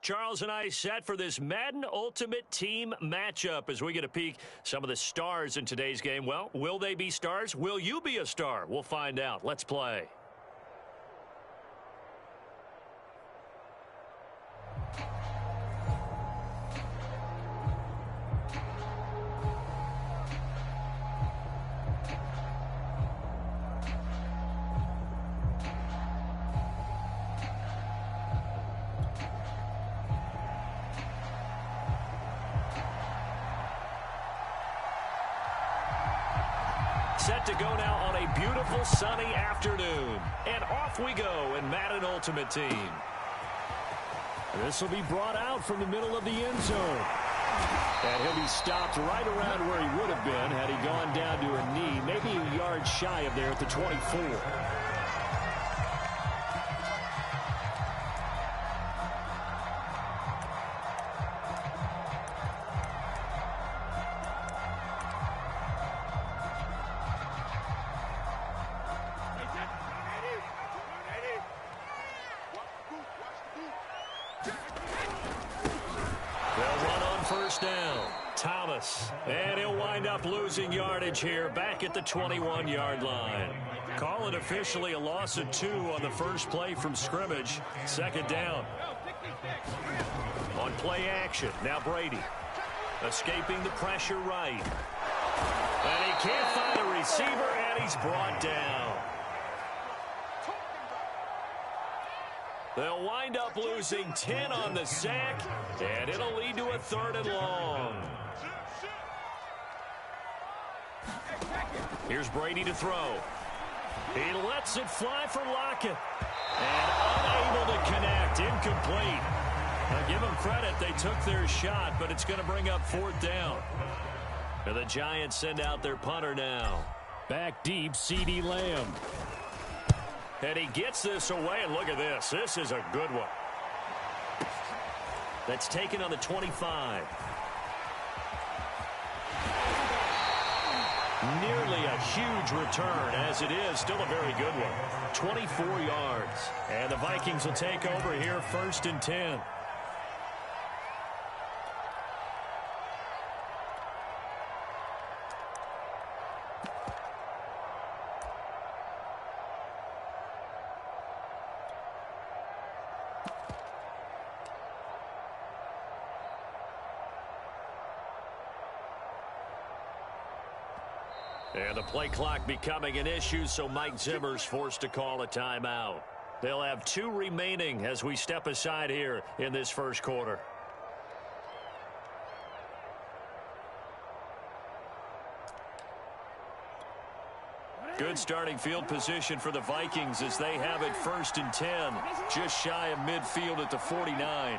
Charles and I set for this Madden Ultimate Team matchup as we get a peek some of the stars in today's game. Well, will they be stars? Will you be a star? We'll find out. Let's play. Set to go now on a beautiful sunny afternoon. And off we go in Madden Ultimate Team. This will be brought out from the middle of the end zone. And he'll be stopped right around where he would have been had he gone down to a knee, maybe a yard shy of there at the 24. First down, Thomas, and he'll wind up losing yardage here back at the 21-yard line. Call it officially a loss of 2 on the first play from scrimmage. Second down. On play action, now Brady. Escaping the pressure right. And he can't find a receiver, and he's brought down. They'll wind up losing 10 on the sack, and it'll lead to a 3rd and long. Here's Brady to throw. He lets it fly for Lockett. And unable to connect, incomplete. Now give them credit, they took their shot, but it's going to bring up 4th down. And the Giants send out their punter now. Back deep, CeeDee Lamb. And he gets this away, and look at this. This is a good one. That's taken on the 25. Nearly a huge return, as it is still a very good one. 24 yards. And the Vikings will take over here, 1st and 10. And the play clock becoming an issue, so Mike Zimmer's forced to call a timeout. They'll have 2 remaining as we step aside here in this first quarter. Good starting field position for the Vikings as they have it 1st and 10, just shy of midfield at the 49.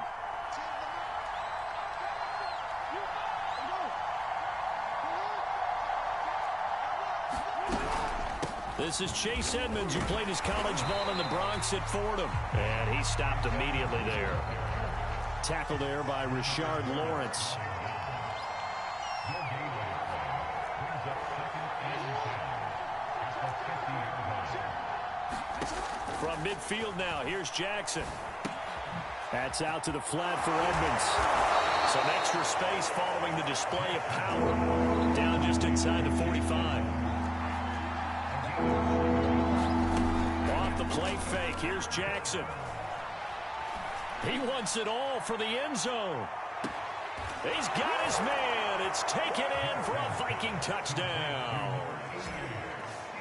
This is Chase Edmonds, who played his college ball in the Bronx at Fordham. And he stopped immediately there. Tackle there by Rashard Lawrence. From midfield now, here's Jackson. That's out to the flat for Edmonds. Some extra space following the display of power. Down just inside the 45. Off the play fake, here's Jackson. He wants it all for the end zone. He's got his man. It's taken in for a Viking touchdown.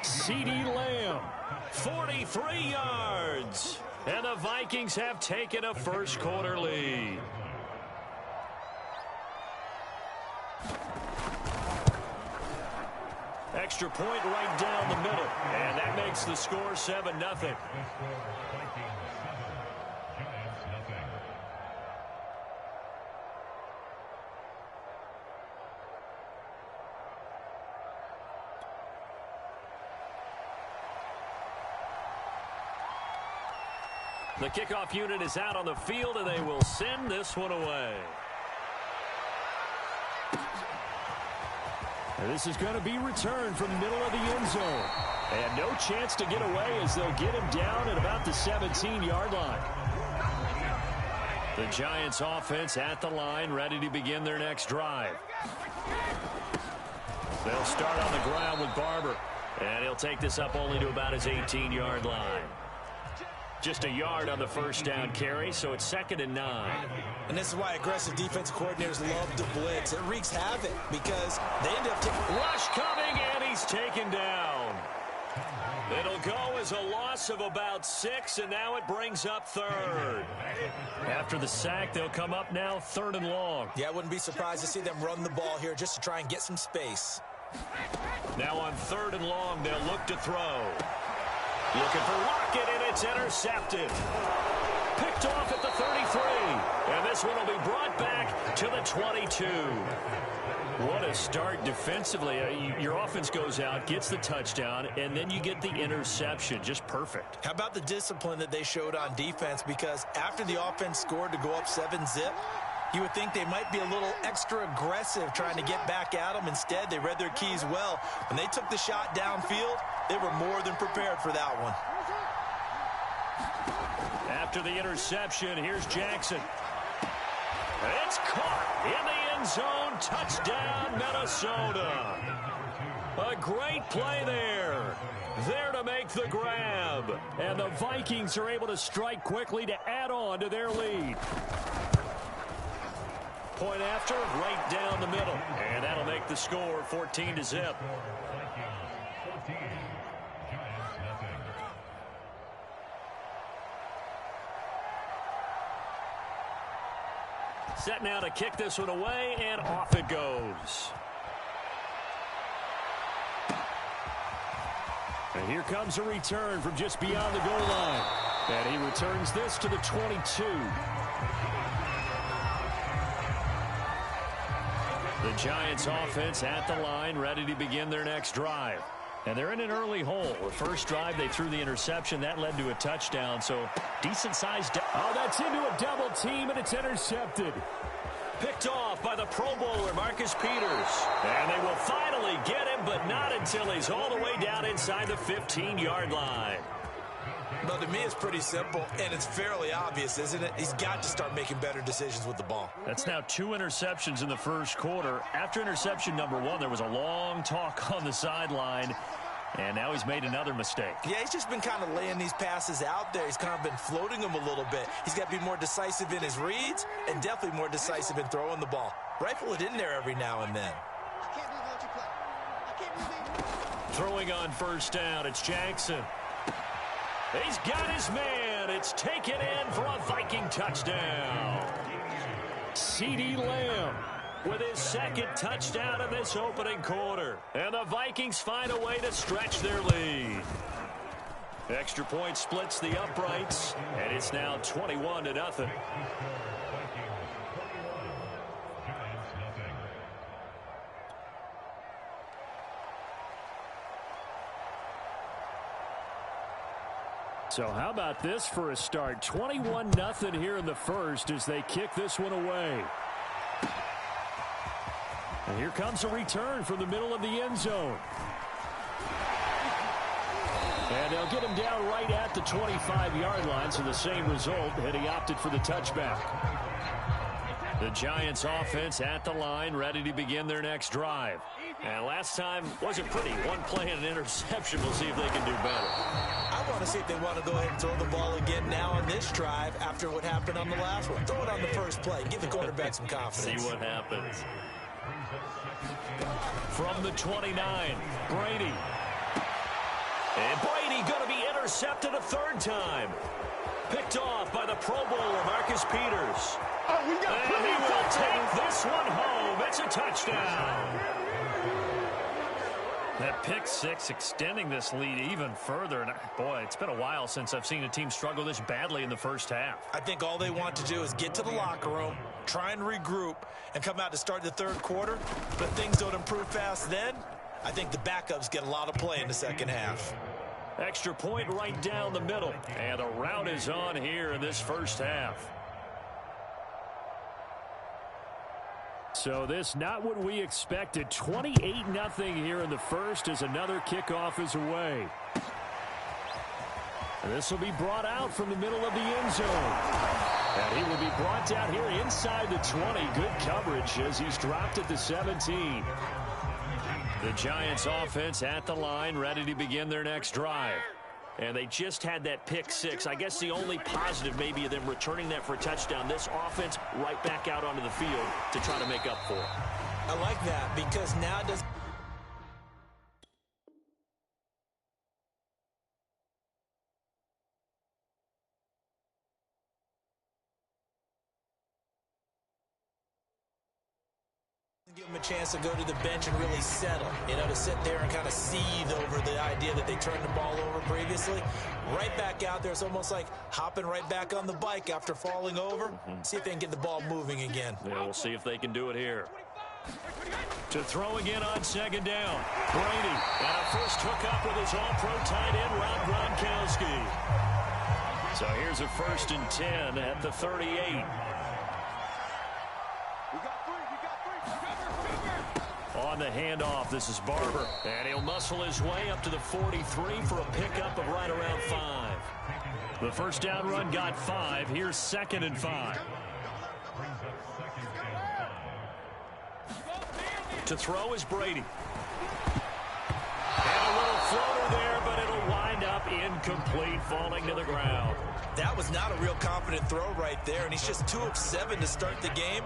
CeeDee Lamb. 43 yards. And the Vikings have taken a first quarter lead. Extra point right down the middle. And that makes the score 7-0. The kickoff unit is out on the field, and they will send this one away. And this is going to be returned from the middle of the end zone. And no chance to get away as they'll get him down at about the 17-yard line. The Giants offense at the line, ready to begin their next drive. They'll start on the ground with Barber. And he'll take this up only to about his 18-yard line. Just a yard on the first down carry, so it's 2nd and 9. And this is why aggressive defensive coordinators love to blitz. It wreaks havoc because they end up taking... Rush coming, and he's taken down. It'll go as a loss of about 6, and now it brings up 3rd. After the sack, they'll come up now 3rd and long. Yeah, I wouldn't be surprised to see them run the ball here just to try and get some space. Now on 3rd and long, they'll look to throw. Looking for Lockett, and it's intercepted. Picked off at the 33. And this one will be brought back to the 22. What a start defensively. Your offense goes out, gets the touchdown, and then you get the interception. Just perfect. How about the discipline that they showed on defense? Because after the offense scored to go up 7-zip, you would think they might be a little extra aggressive trying to get back at them. Instead, they read their keys well. When they took the shot downfield, they were more than prepared for that one. After the interception, here's Jackson. It's caught in the end zone. Touchdown, Minnesota. A great play there. There to make the grab. And the Vikings are able to strike quickly to add on to their lead. Point after, right down the middle. And that'll make the score 14-0. Set now to kick this one away, and off it goes. And here comes a return from just beyond the goal line. And he returns this to the 22. The Giants offense at the line, ready to begin their next drive. And they're in an early hole. The first drive, they threw the interception. That led to a touchdown, so decent-sized. Oh, that's into a double team, and it's intercepted. Picked off by the Pro Bowler, Marcus Peters. And they will finally get him, but not until he's all the way down inside the 15-yard line. Well, to me, it's pretty simple, and it's fairly obvious, isn't it? He's got to start making better decisions with the ball. That's now 2 interceptions in the first quarter. After interception number 1, there was a long talk on the sideline, and now he's made another mistake. Yeah, he's just been kind of laying these passes out there. He's kind of been floating them a little bit. He's got to be more decisive in his reads and definitely more decisive in throwing the ball. Rifle it in there every now and then. Throwing on first down, it's Jackson. He's got his man. It's taken in for a Viking touchdown. CeeDee Lamb with his 2nd touchdown of this opening quarter. And the Vikings find a way to stretch their lead. Extra point splits the uprights, and it's now 21-0. So how about this for a start? 21-0 here in the first as they kick this one away. And here comes a return from the middle of the end zone. And they'll get him down right at the 25-yard line, so the same result, and he opted for the touchback. The Giants offense at the line, ready to begin their next drive. And last time wasn't pretty. One play and an interception. We'll see if they can do better. I want to see if they want to go ahead and throw the ball again now on this drive after what happened on the last one. Throw it on the first play. Give the quarterback some confidence. See what happens. From the 29, Brady. And Brady going to be intercepted a 3rd time. Picked off by the Pro Bowler, Marcus Peters. And he will take this one home. It's a touchdown. That pick 6 extending this lead even further. And boy, it's been a while since I've seen a team struggle this badly in the first half. I think all they want to do is get to the locker room, try and regroup, and come out to start the 3rd quarter. But things don't improve fast then. I think the backups get a lot of play in the second half. Extra point right down the middle. And a rout is on here in this first half. So this not what we expected. 28-0 here in the first as another kickoff is away. And this will be brought out from the middle of the end zone. And he will be brought down here inside the 20. Good coverage as he's dropped at the 17. The Giants offense at the line, ready to begin their next drive. And they just had that pick six. I guess the only positive maybe of them returning that for a touchdown. This offense right back out onto the field to try to make up for it. I like that because now it doesn't give them a chance to go to the bench and really settle, to sit there and kind of seethe over the idea that they turned the ball over previously. Right back out there, it's almost like hopping right back on the bike after falling over. See if they can get the ball moving again. Yeah, we'll see if they can do it here. To throw again on second down. Brady, and a first hookup with his all-pro tight end, Rob Gronkowski. So here's a 1st and 10 at the 38. On the handoff, this is Barber. And he'll muscle his way up to the 43 for a pickup of right around 5. The first down run got 5. Here's 2nd and 5. To throw is Brady. And a little floater there, but it'll wind up incomplete, falling to the ground. That was not a real confident throw right there, and he's just 2 of 7 to start the game.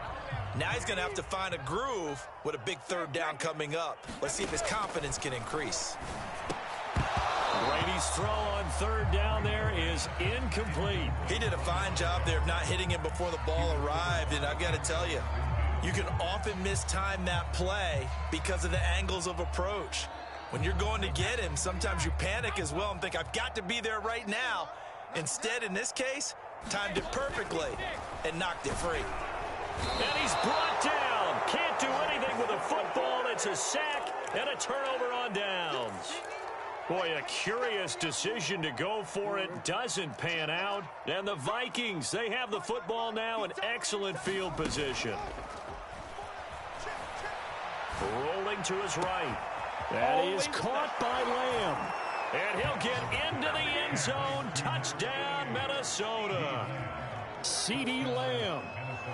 Now he's going to have to find a groove with a big 3rd down coming up. Let's see if his confidence can increase. Brady's throw on 3rd down there is incomplete. He did a fine job there of not hitting him before the ball arrived, and I've got to tell you, you can often mistime that play because of the angles of approach. When you're going to get him, sometimes you panic as well and think, I've got to be there right now. Instead, in this case, timed it perfectly and knocked it free. And he's brought down. Can't do anything with a football. It's a sack and a turnover on downs. Boy, a curious decision to go for it. Doesn't pan out. And the Vikings, they have the football now in excellent field position. Rolling to his right. That is caught by Lamb. And he'll get into the end zone. Touchdown, Minnesota. CeeDee Lamb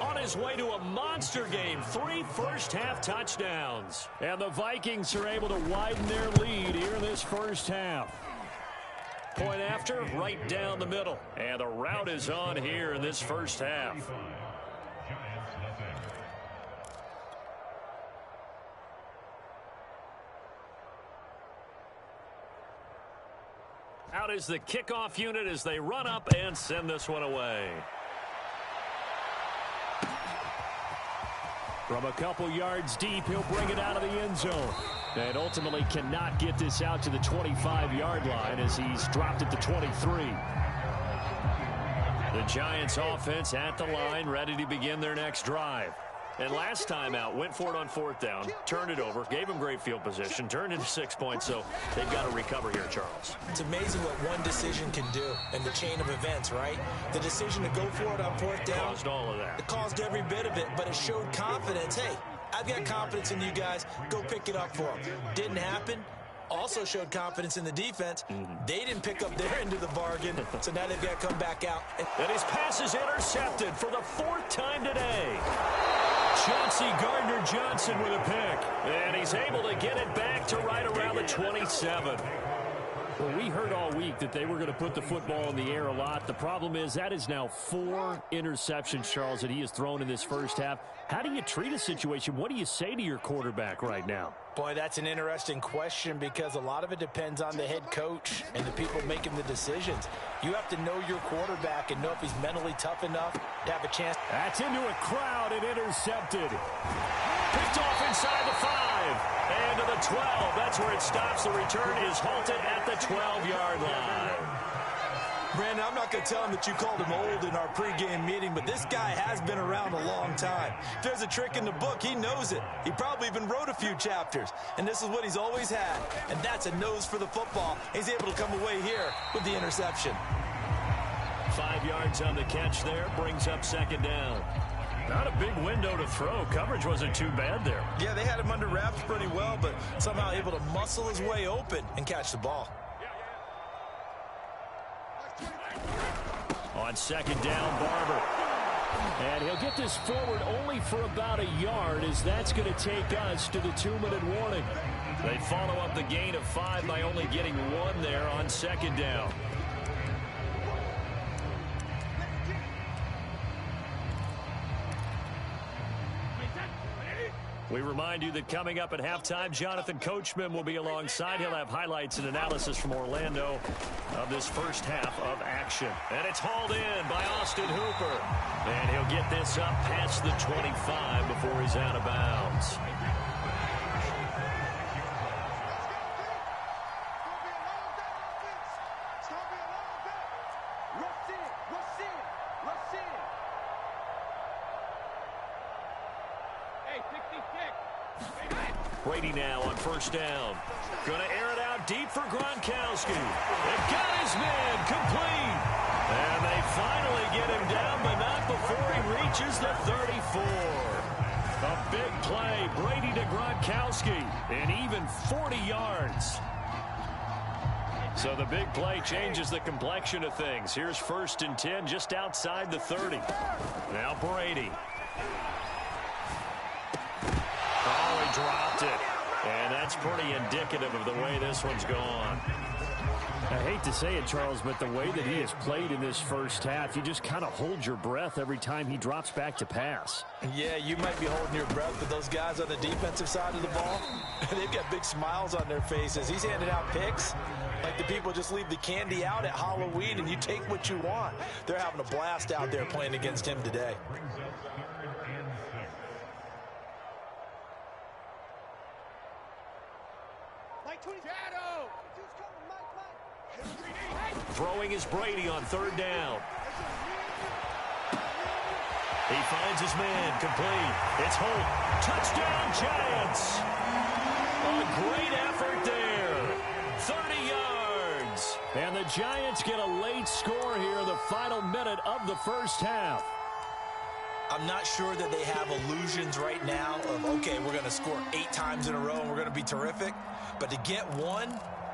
on his way to a monster game. 3 first-half touchdowns. And the Vikings are able to widen their lead here in this first half. Point after, right down the middle. And the route is on here in this first half. Out is the kickoff unit as they run up and send this one away. From a couple yards deep, he'll bring it out of the end zone. And ultimately cannot get this out to the 25-yard line as he's dropped at the 23. The Giants offense at the line, ready to begin their next drive. And last time out, went for it on 4th down, turned it over, gave him great field position, turned into 6 points, so they've got to recover here, Charles. It's amazing what one decision can do in the chain of events, right? The decision to go for it on 4th down. Caused all of that. It caused every bit of it, but it showed confidence. Hey, I've got confidence in you guys. Go pick it up for them. Didn't happen. Also showed confidence in the defense. They didn't pick up their end of the bargain, so now they've got to come back out. And his pass is intercepted for the 4th time today. Chauncey Gardner-Johnson with a pick. And he's able to get it back to right around the 27. Well, we heard all week that they were going to put the football in the air a lot. The problem is that is now 4 interceptions, Charles, that he has thrown in this first half. How do you treat a situation? What do you say to your quarterback right now? Boy, that's an interesting question because a lot of it depends on the head coach and the people making the decisions. You have to know your quarterback and know if he's mentally tough enough to have a chance. That's into a crowd and intercepted. Picked off inside the 5 and to the 12. That's where it stops. The return is halted at the 12-yard line. Brandon, I'm not going to tell him that you called him old in our pregame meeting, but this guy has been around a long time. If there's a trick in the book, he knows it. He probably even wrote a few chapters, and this is what he's always had, and that's a nose for the football. He's able to come away here with the interception. 5 yards on the catch there, brings up 2nd down. Not a big window to throw. Coverage wasn't too bad there. Yeah, they had him under wraps pretty well, but somehow able to muscle his way open and catch the ball. On 2nd down, Barber. And he'll get this forward only for about a yard, as that's going to take us to the 2-minute warning. They follow up the gain of 5 by only getting 1 there on second down. We remind you that coming up at halftime, Jonathan Coachman will be alongside. He'll have highlights and analysis from Orlando of this first half of action. And it's hauled in by Austin Hooper. And he'll get this up past the 25 before he's out of bounds. Brady now on first down. Going to air it out deep for Gronkowski. They've got his man complete. And they finally get him down, but not before he reaches the 34. A big play. Brady to Gronkowski. And even 40 yards. So the big play changes the complexion of things. Here's 1st and 10 just outside the 30. Now Brady. Oh, he dropped it. And that's pretty indicative of the way this one's gone. I hate to say it, Charles, but the way that he has played in this first half, you just kind of hold your breath every time he drops back to pass. Yeah, you might be holding your breath, but those guys on the defensive side of the ball, they've got big smiles on their faces. He's handing out picks like the people just leave the candy out at Halloween and you take what you want. They're having a blast out there playing against him today. Throwing is Brady on 3rd down. He finds his man complete. It's Holt. Touchdown, Giants. A great effort there. 30 yards. And the Giants get a late score here in the final minute of the first half. I'm not sure that they have illusions right now of, okay, we're going to score 8 times in a row and we're going to be terrific. But to get 1,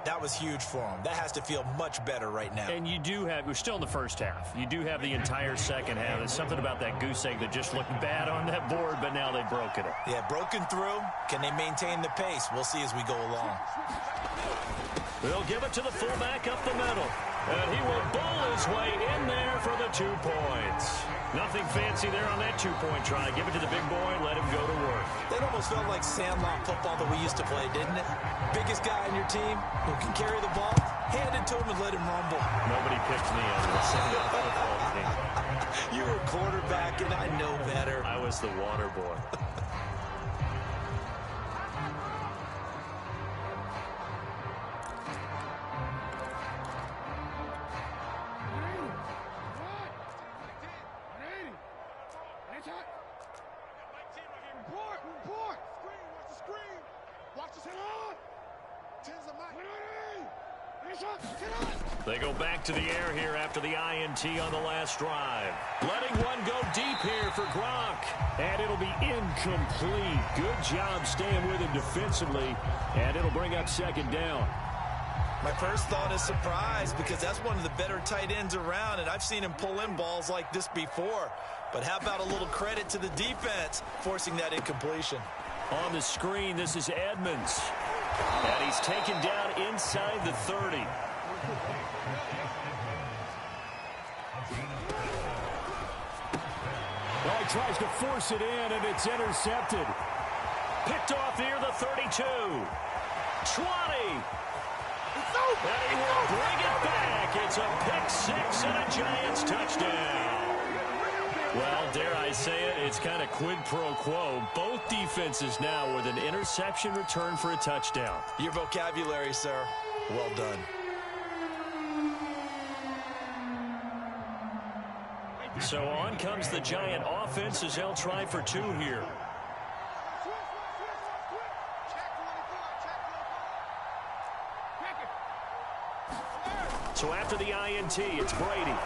that was huge for them. That has to feel much better right now. And you do have, we're still in the first half. You do have the entire second half. There's something about that goose egg that just looked bad on that board, but now they've broken it. Yeah, broken through. Can they maintain the pace? We'll see as we go along. They'll give it to the fullback up the middle. And he will bowl his way in there for the 2 points. Nothing fancy there on that 2-point try. Give it to the big boy, let him go to work. That almost felt like sandlot football that we used to play, didn't it? Biggest guy on your team who can carry the ball, hand it to him and let him rumble. Nobody picked me on the sandlot football team. You were quarterback, and I know better. I was the water boy. They go back to the air here after the INT on the last drive. Letting one go deep here for Gronk. And it'll be incomplete. Good job staying with him defensively. And it'll bring up 2nd down. My first thought is surprise because that's one of the better tight ends around, and I've seen him pull in balls like this before. But how about a little credit to the defense forcing that incompletion? On the screen, this is Edmonds. And he's taken down inside the 30. Well, he tries to force it in, and it's intercepted. Picked off near the 32. 20. And he will bring it back. It's a pick-6 and a Giants touchdown. Well, dare I say it, it's kind of quid pro quo. Both defenses now with an interception return for a touchdown. Your vocabulary, sir. Well done. So on comes the Giant offense as they'll try for 2 here. So after the INT, it's Brady.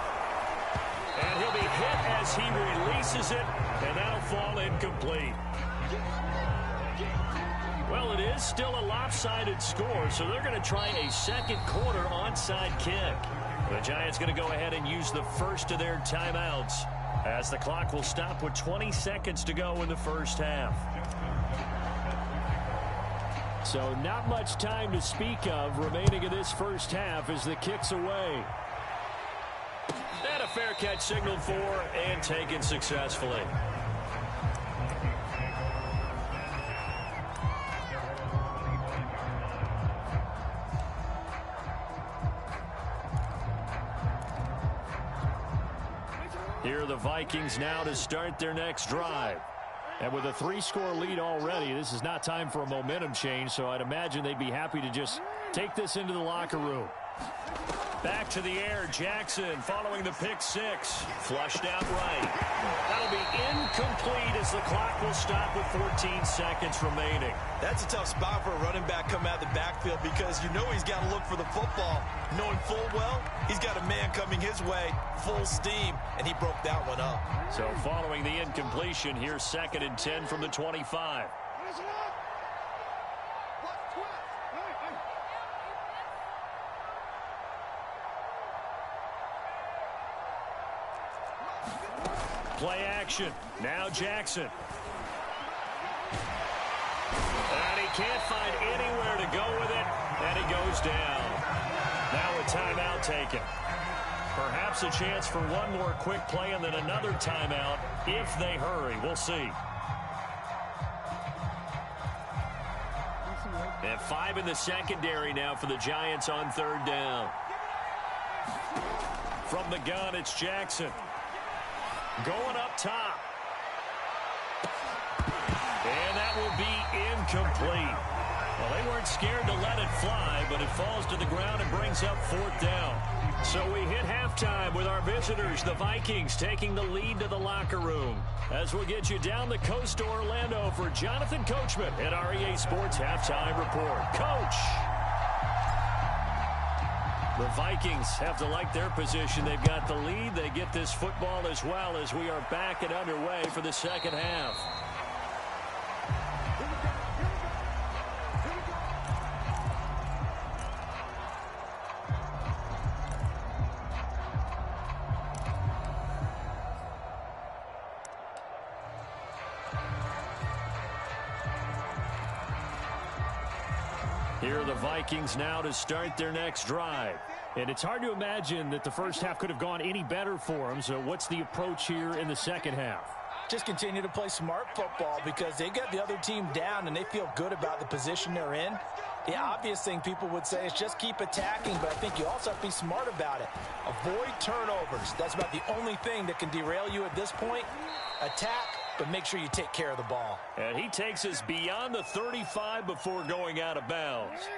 And he'll be hit as he releases it, and that'll fall incomplete. Well, it is still a lopsided score, so they're going to try a second quarter onside kick. The Giants going to go ahead and use the first of their timeouts as the clock will stop with 20 seconds to go in the first half. So not much time to speak of remaining in this first half as the kick's away. And a fair catch signaled for and taken successfully. Here are the Vikings now to start their next drive. And with a 3-score lead already, this is not time for a momentum change, so I'd imagine they'd be happy to just take this into the locker room. Back to the air, Jackson following the pick six. Flushed out right. That'll be incomplete as the clock will stop with 14 seconds remaining. That's a tough spot for a running back coming out of the backfield because you know he's got to look for the football. Knowing full well, he's got a man coming his way, full steam, and he broke that one up. So following the incompletion, here's 2nd and 10 from the 25. Play action. Now Jackson. And he can't find anywhere to go with it. And he goes down. Now a timeout taken. Perhaps a chance for one more quick play and then another timeout if they hurry. We'll see. And 5 in the secondary now for the Giants on 3rd down. From the gun, it's Jackson. Going up top. And that will be incomplete. Well, they weren't scared to let it fly, but it falls to the ground and brings up 4th down. So we hit halftime with our visitors, the Vikings, taking the lead to the locker room. As we'll get you down the coast to Orlando for Jonathan Coachman at our EA Sports Halftime Report. Coach! The Vikings have to like their position. They've got the lead. They get this football as well as we are back and underway for the second half. Here are the Vikings now to start their next drive. And it's hard to imagine that the first half could have gone any better for them. So what's the approach here in the second half? Just continue to play smart football because they got the other team down and they feel good about the position they're in. The obvious thing people would say is just keep attacking, but I think you also have to be smart about it. Avoid turnovers. That's about the only thing that can derail you at this point. Attack, but make sure you take care of the ball. And he takes us beyond the 35 before going out of bounds.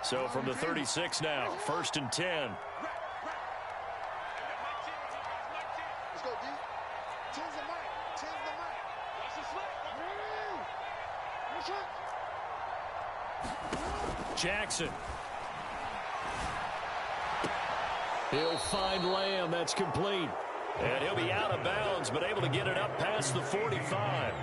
So from the 36 now, 1st and 10. Let's go, D. Tens the mic. Tens the mic. Watch the slip. Jackson. He'll find Lamb. That's complete. And he'll be out of bounds, but able to get it up past the 45.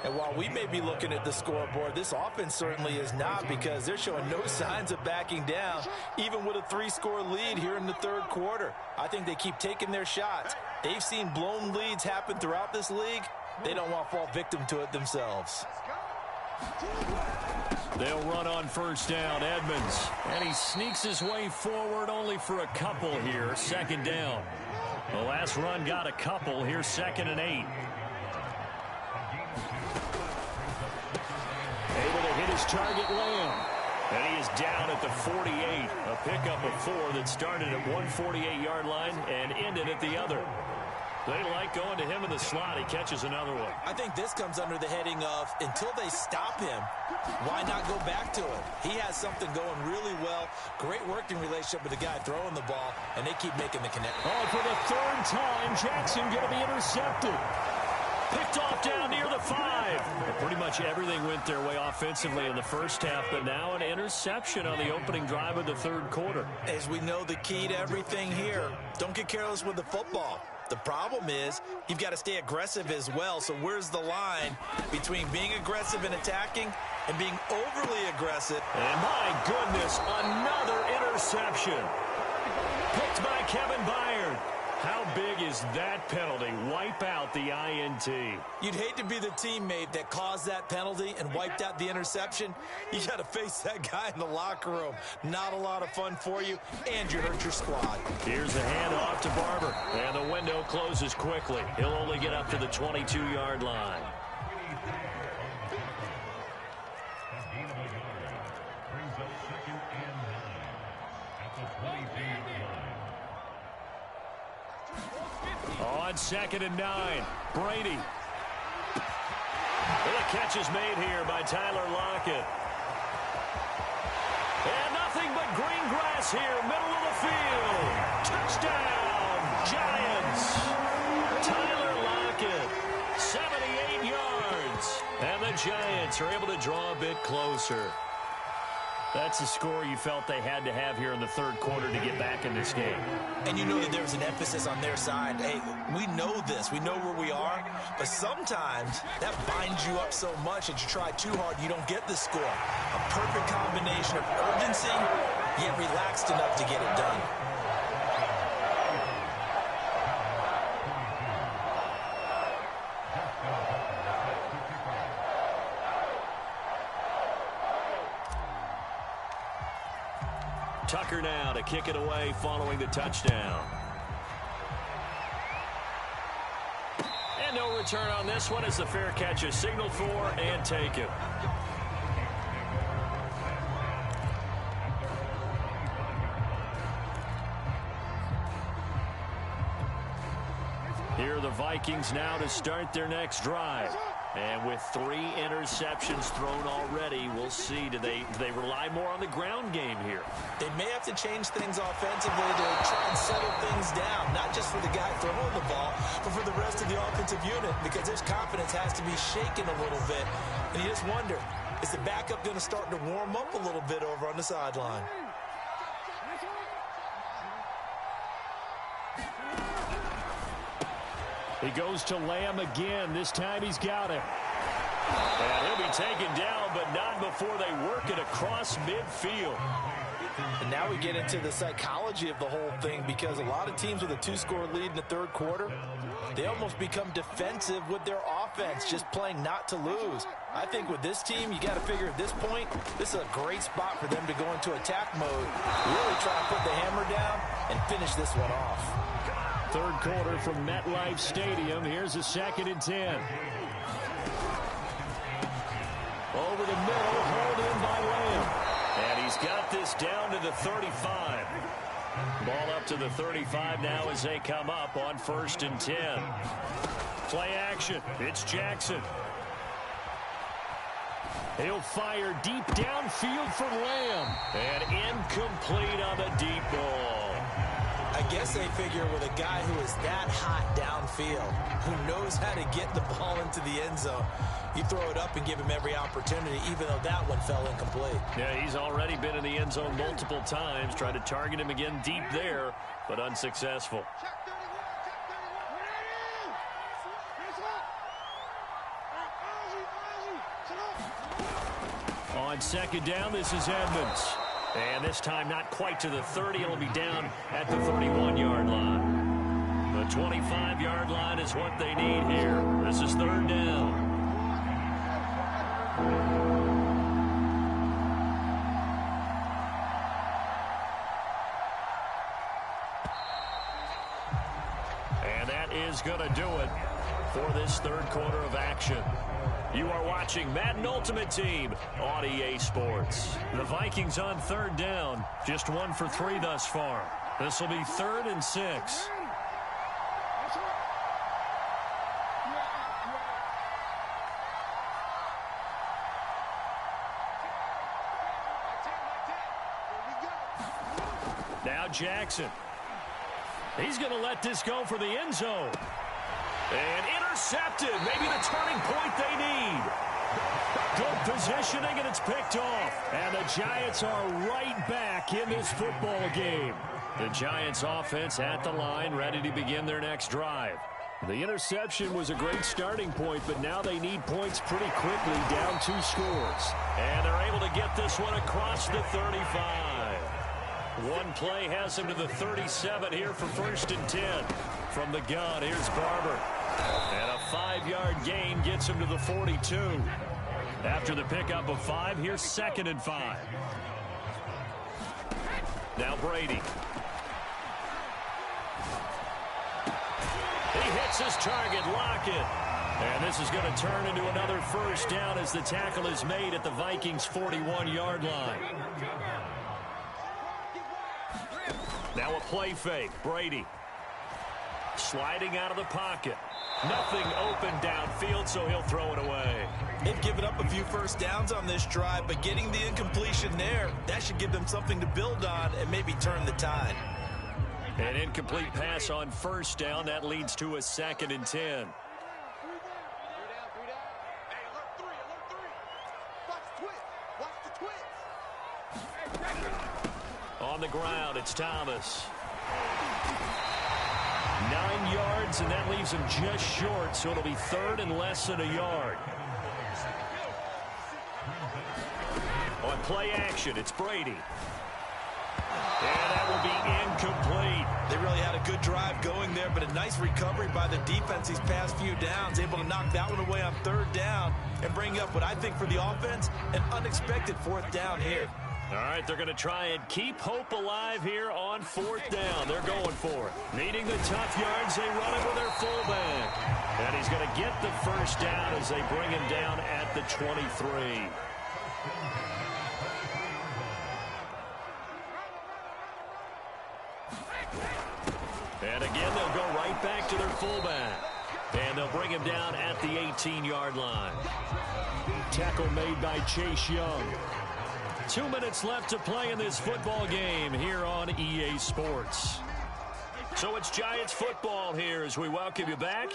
And while we may be looking at the scoreboard, this offense certainly is not because they're showing no signs of backing down, even with a 3-score lead here in the 3rd quarter. I think they keep taking their shots. They've seen blown leads happen throughout this league. They don't want to fall victim to it themselves. They'll run on 1st down, Edmonds. And he sneaks his way forward only for a couple here, 2nd down. The last run got a couple. Here's 2nd and 8. Able to hit his target, Lamb. And he is down at the 48. A pickup of 4 that started at 148-yard line and ended at the other. They like going to him in the slot. He catches another one. I think this comes under the heading of until they stop him, why not go back to it? He has something going really well. Great working relationship with the guy throwing the ball, and they keep making the connection. Oh, for the 3rd time, Jackson going to be intercepted. Picked off down near the 5. Well, pretty much everything went their way offensively in the first half, but now an interception on the opening drive of the 3rd quarter. As we know, the key to everything here, don't get careless with the football. The problem is you've got to stay aggressive as well. So where's the line between being aggressive and attacking and being overly aggressive? And my goodness, another interception. Picked by Kevin Byard. How big is that penalty? Wipe out the INT. You'd hate to be the teammate that caused that penalty and wiped out the interception. You got to face that guy in the locker room. Not a lot of fun for you, and you hurt your squad. Here's the handoff to Barber, and the window closes quickly. He'll only get up to the 22-yard line. On 2nd and 9, Brady. Well, the catch is made here by Tyler Lockett. And nothing but green grass here, middle of the field. Touchdown, Giants. Tyler Lockett, 78 yards. And the Giants are able to draw a bit closer. That's the score you felt they had to have here in the third quarter to get back in this game. And you know that there was an emphasis on their side. Hey, we know this. We know where we are. But sometimes that binds you up so much that you try too hard, you don't get the score. A perfect combination of urgency, yet relaxed enough to get it done. Tucker now to kick it away following the touchdown. And no return on this one as the fair catch is signaled for and taken. Here are the Vikings now to start their next drive. And with 3 interceptions thrown already, we'll see. Do they rely more on the ground game here? They may have to change things offensively to try and settle things down, not just for the guy throwing the ball, but for the rest of the offensive unit, because his confidence has to be shaken a little bit. And you just wonder, is the backup going to start to warm up a little bit over on the sideline? He goes to Lamb again. This time he's got him. And he'll be taken down, but not before they work it across midfield. And now we get into the psychology of the whole thing, because a lot of teams with a 2-score lead in the third quarter, they almost become defensive with their offense, just playing not to lose. I think with this team, you got to figure at this point, this is a great spot for them to go into attack mode, really try to put the hammer down and finish this one off. Third quarter from MetLife Stadium. Here's a 2nd and 10. Over the middle, hauled in by Lamb. And he's got this down to the 35. Ball up to the 35 now as they come up on 1st and 10. Play action. It's Jackson. He'll fire deep downfield for Lamb. And incomplete on the deep ball. I guess they figure with a guy who is that hot downfield, who knows how to get the ball into the end zone, you throw it up and give him every opportunity, even though that one fell incomplete. Yeah, he's already been in the end zone multiple times, tried to target him again deep there, but unsuccessful. On 2nd down, this is Edmonds. And this time not quite to the 30. It'll be down at the 31-yard line. The 25-yard line is what they need here. This is 3rd down. And that is going to do it for this third quarter of action. You are watching Madden Ultimate Team on EA Sports. The Vikings on 3rd down, just 1 for 3 thus far. This will be 3rd and 6. Now Jackson. He's going to let this go for the end zone. And intercepted. Maybe the turning point they need. Good positioning, and it's picked off. And the Giants are right back in this football game. The Giants offense at the line, ready to begin their next drive. The interception was a great starting point, but now they need points pretty quickly, down 2 scores. And they're able to get this one across the 35. One play has them to the 37 here for 1st and 10. From the gun, here's Barber. And a 5-yard gain gets him to the 42. After the pickup of 5, here's 2nd and 5. Now Brady. He hits his target, Lockett. And this is going to turn into another first down as the tackle is made at the Vikings' 41-yard line. Now a play fake. Brady sliding out of the pocket. Nothing open downfield, so he'll throw it away. They've given up a few first downs on this drive, but getting the incompletion there, that should give them something to build on and maybe turn the tide. An incomplete pass on first down. That leads to a 2nd and 10. On the ground, it's Thomas. 9 yards, and that leaves him just short, so it'll be 3rd and less than a yard. On play action, it's Brady. And that will be incomplete. They really had a good drive going there, but a nice recovery by the defense these past few downs, able to knock that one away on 3rd down and bring up what I think for the offense, an unexpected 4th down here. All right, they're going to try and keep hope alive here on 4th down. They're going for it. Needing the tough yards, they run it with their fullback. And he's going to get the first down as they bring him down at the 23. And again, they'll go right back to their fullback. And they'll bring him down at the 18-yard line. Tackle made by Chase Young. 2 minutes left to play in this football game here on EA Sports. So it's Giants football here as we welcome you back.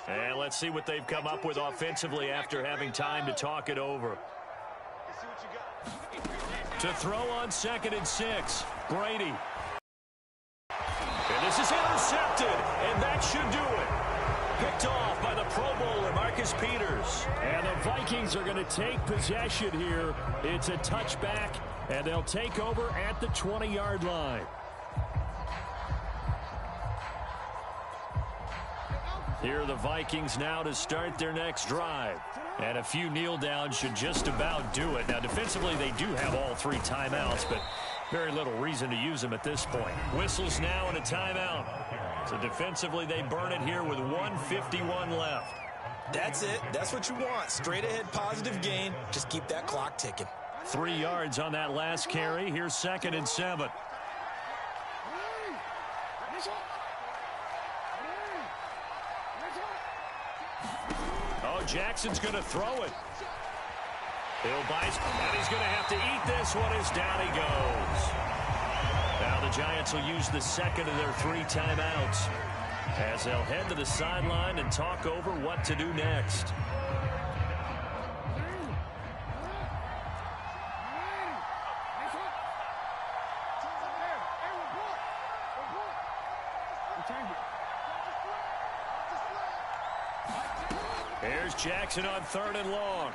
And let's see what they've come up with offensively after having time to talk it over. To throw on 2nd and 6, Brady. And this is intercepted, and that should do it. Picked off by the Pro Bowler, Marcus Peters. And the Vikings are going to take possession here. It's a touchback, and they'll take over at the 20-yard line. Here are the Vikings now to start their next drive. And a few kneel downs should just about do it. Now, defensively, they do have all 3 timeouts, but very little reason to use them at this point. Whistles now and a timeout. So defensively, they burn it here with 1:51 left. That's it. That's what you want. Straight ahead positive gain. Just keep that clock ticking. 3 yards on that last carry. Here's 2nd and 7. Oh, Jackson's going to throw it. He'll bite, and he's going to have to eat this one as down he goes. Now the Giants will use the 2nd of their 3 timeouts as they'll head to the sideline and talk over what to do next. Here's Jackson on 3rd and long.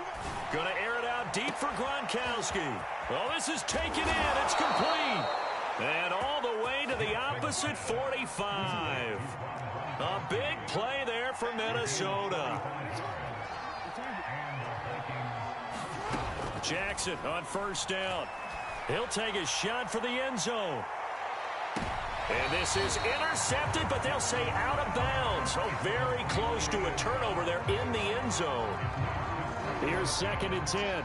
Going to air it out deep for Gronkowski. Well, this is taken in. It's complete. And all the way to the opposite 45. A big play there for Minnesota. Jackson on 1st down. He'll take a shot for the end zone. And this is intercepted, but they'll say out of bounds. So very close to a turnover there in the end zone. Here's 2nd and 10.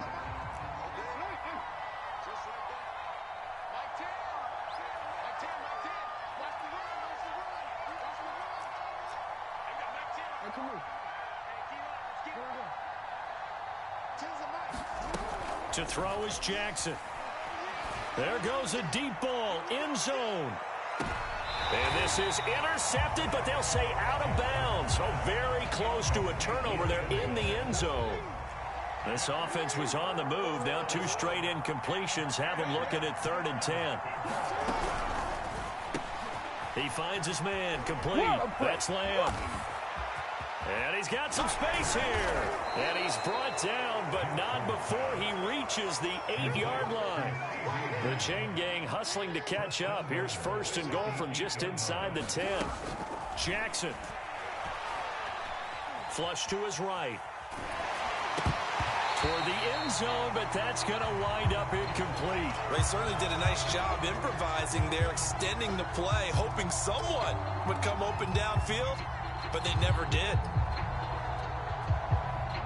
To throw is Jackson. There goes a deep ball, end zone. And this is intercepted, but they'll say out of bounds. So very close to a turnover there in the end zone. This offense was on the move. Now 2 straight incompletions have them looking at 3rd and 10. He finds his man, complete. That's Lamb. And he's got some space here. And he's brought down, but not before he reaches the 8-yard line. The chain gang hustling to catch up. Here's 1st and goal from just inside the 10. Jackson. Flush to his right. Toward the end zone, but that's going to wind up incomplete. They certainly did a nice job improvising there, extending the play, hoping someone would come open downfield, but they never did.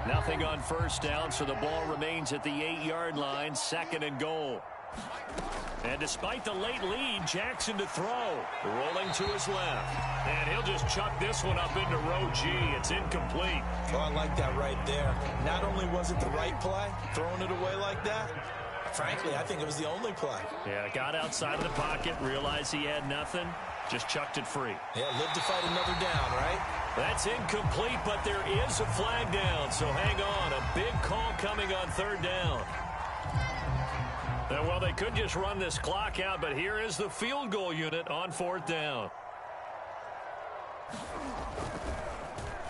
Nothing on first down, so the ball remains at the 8-yard line, 2nd and goal. And despite the late lead, Jackson to throw. Rolling to his left. And he'll just chuck this one up into row G. It's incomplete. Oh, I like that right there. Not only was it the right play, throwing it away like that, frankly, I think it was the only play. Yeah, got outside of the pocket, realized he had nothing, just chucked it free. Yeah, live to fight another down, right? That's incomplete, but there is a flag down, so hang on. A big call coming on 3rd down. Well, they could just run this clock out, but here is the field goal unit on 4th down.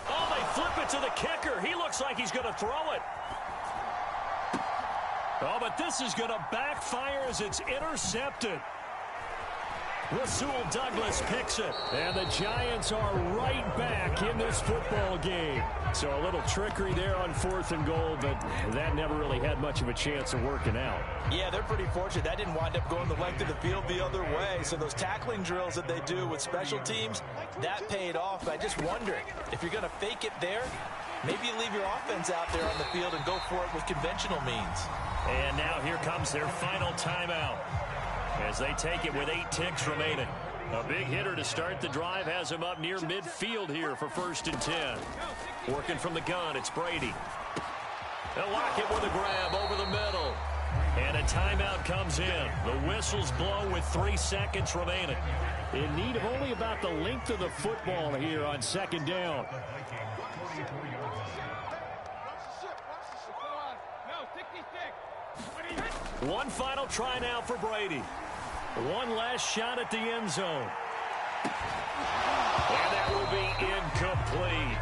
Oh, they flip it to the kicker. He looks like he's going to throw it. Oh, but this is going to backfire as it's intercepted. Rasul Douglas picks it. And the Giants are right back in this football game. So a little trickery there on 4th and goal, but that never really had much of a chance of working out. Yeah, they're pretty fortunate. That didn't wind up going the length of the field the other way. So those tackling drills that they do with special teams, that paid off. But I just wonder, if you're going to fake it there, maybe you leave your offense out there on the field and go for it with conventional means. And now here comes their final timeout as they take it with 8 ticks remaining. A big hitter to start the drive has him up near midfield here for 1st and 10. Working from the gun, it's Brady. They'll lock it with a grab over the middle. And a timeout comes in. The whistles blow with 3 seconds remaining. In need of only about the length of the football here on 2nd down. One final try now for Brady. One last shot at the end zone. And that will be incomplete.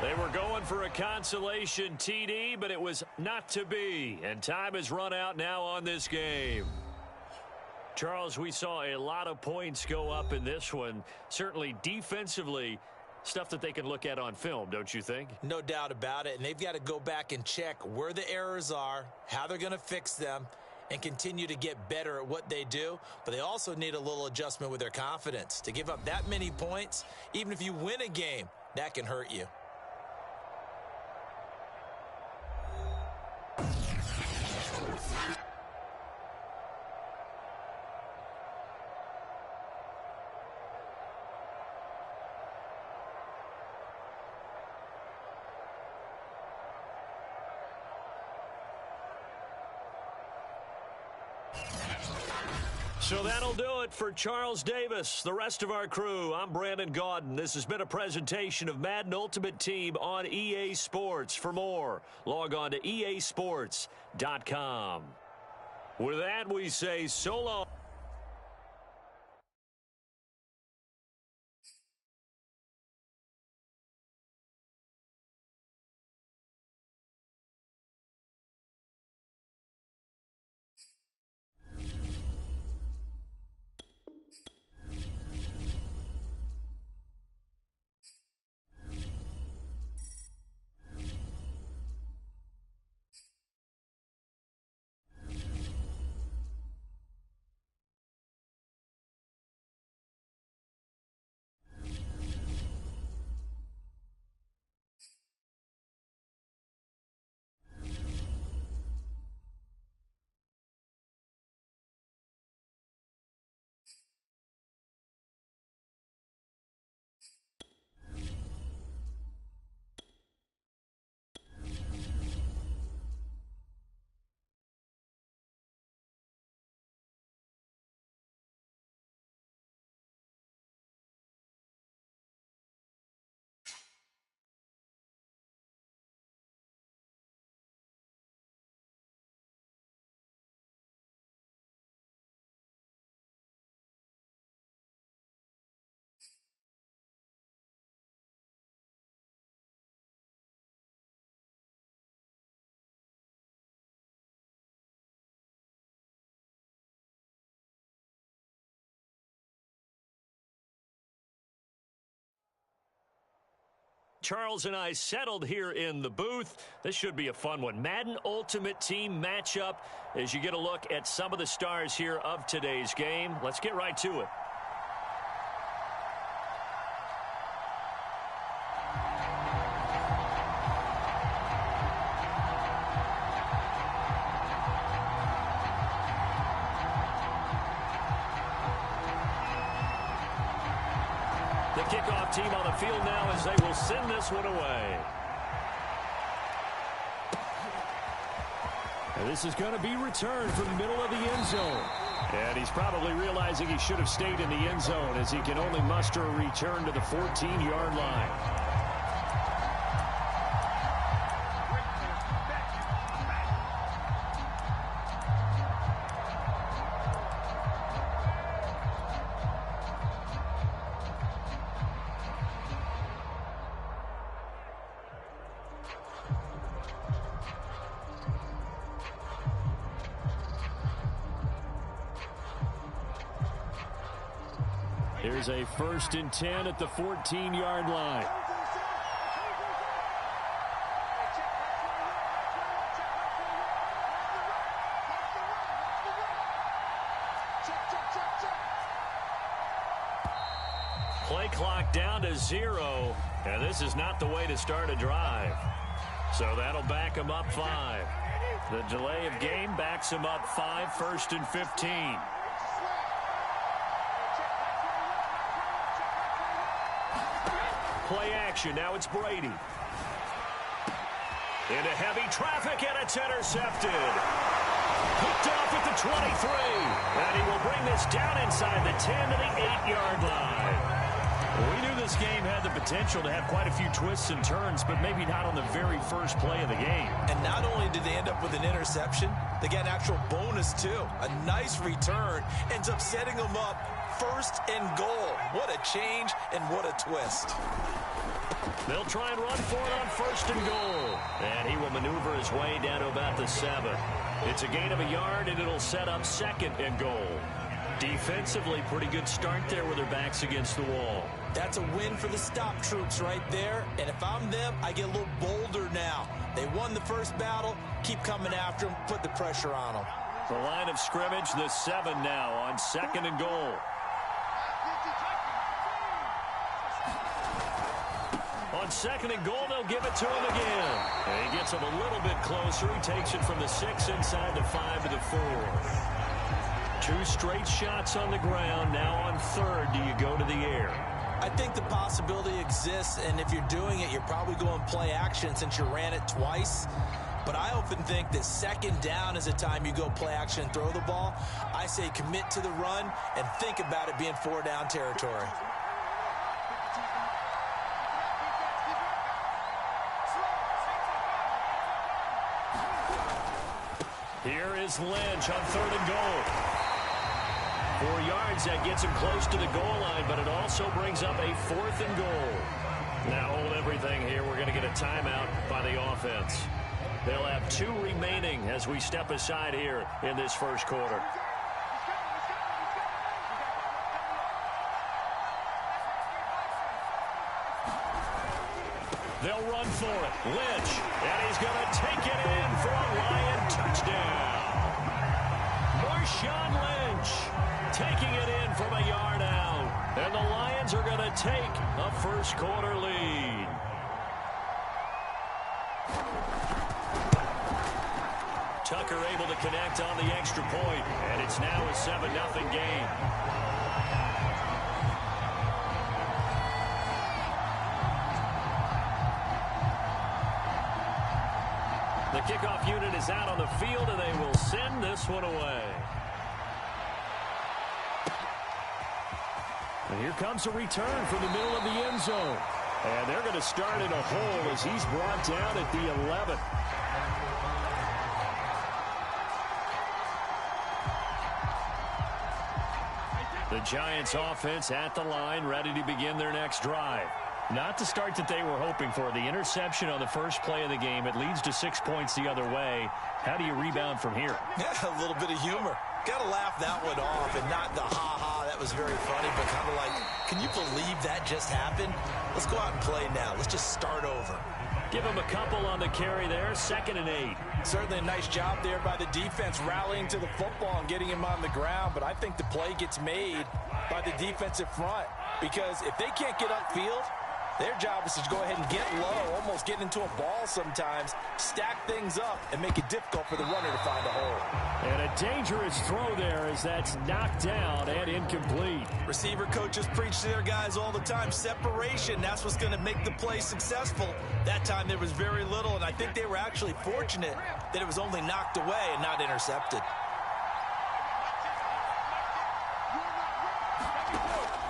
They were going for a consolation TD, but it was not to be. And time has run out now on this game. Charles, we saw a lot of points go up in this one. Certainly defensively, stuff that they can look at on film, don't you think? No doubt about it. And they've got to go back and check where the errors are, how they're going to fix them, and continue to get better at what they do. But they also need a little adjustment with their confidence. To give up that many points, even if you win a game, that can hurt you. So that'll do it for Charles Davis, the rest of our crew. I'm Brandon Gaudin. This has been a presentation of Madden Ultimate Team on EA Sports. For more, log on to easports.com. With that, we say so long. Charles and I settled here in the booth. This should be a fun one. Madden Ultimate Team matchup as you get a look at some of the stars here of today's game. Let's get right to it. The kickoff team on the field now as they will send this one away. And this is going to be returned from the middle of the end zone. And he's probably realizing he should have stayed in the end zone as he can only muster a return to the 14-yard line. Here's a 1st and 10 at the 14-yard line. Play clock down to 0, and this is not the way to start a drive. So that'll back him up 5. The delay of game backs him up 5, 1st and 15. Play action. Now it's Brady. Into heavy traffic, and it's intercepted. Picked off at the 23. And he will bring this down inside the 10 to the 8-yard line. Well, we knew this game had the potential to have quite a few twists and turns, but maybe not on the very first play of the game. And not only did they end up with an interception, they got an actual bonus, too. A nice return ends up setting them up 1st and goal. What a change and what a twist. They'll try and run for it on 1st and goal. And he will maneuver his way down to about the 7. It's a gain of a yard, and it'll set up 2nd and goal. Defensively, pretty good start there with their backs against the wall. That's a win for the stop troops right there. And if I'm them, I get a little bolder now. They won the first battle. Keep coming after them. Put the pressure on them. The line of scrimmage, the 7 now on 2nd and goal. On 2nd and goal, they'll give it to him again. And he gets him a little bit closer. He takes it from the 6 inside the 5 to the 4. 2 straight shots on the ground. Now on 3rd, do you go to the air? I think the possibility exists, and if you're doing it, you're probably going play action since you ran it twice. But I often think that 2nd down is a time you go play action and throw the ball. I say commit to the run and think about it being 4-down territory. Here is Lynch on 3rd and goal. 4 yards, that gets him close to the goal line, but it also brings up a 4th and goal. Now hold everything here. We're going to get a timeout by the offense. They'll have 2 remaining as we step aside here in this first quarter. They'll run for it. Lynch, and he's going to take it in for a Lion touchdown. Marshawn Lynch taking it in from a yard out. And the Lions are going to take a first quarter lead. Tucker able to connect on the extra point, and it's now a 7-0 game. The kickoff unit is out on the field, and they will send this one away. And here comes a return from the middle of the end zone. And they're going to start in a hole as he's brought down at the 11. The Giants offense at the line, ready to begin their next drive. Not the start that they were hoping for. The interception on the first play of the game. It leads to 6 points the other way. How do you rebound from here? Yeah, a little bit of humor. Got to laugh that one off and not the ha-ha, that was very funny, but kind of like, can you believe that just happened? Let's go out and play now. Let's just start over. Give him a couple on the carry there, 2nd and 8. Certainly a nice job there by the defense rallying to the football and getting him on the ground, but I think the play gets made by the defensive front because if they can't get upfield, their job is to go ahead and get low, almost get into a ball sometimes, stack things up, and make it difficult for the runner to find a hole. And a dangerous throw there as that's knocked down and incomplete. Receiver coaches preach to their guys all the time. Separation, that's what's going to make the play successful. That time there was very little, and I think they were actually fortunate that it was only knocked away and not intercepted.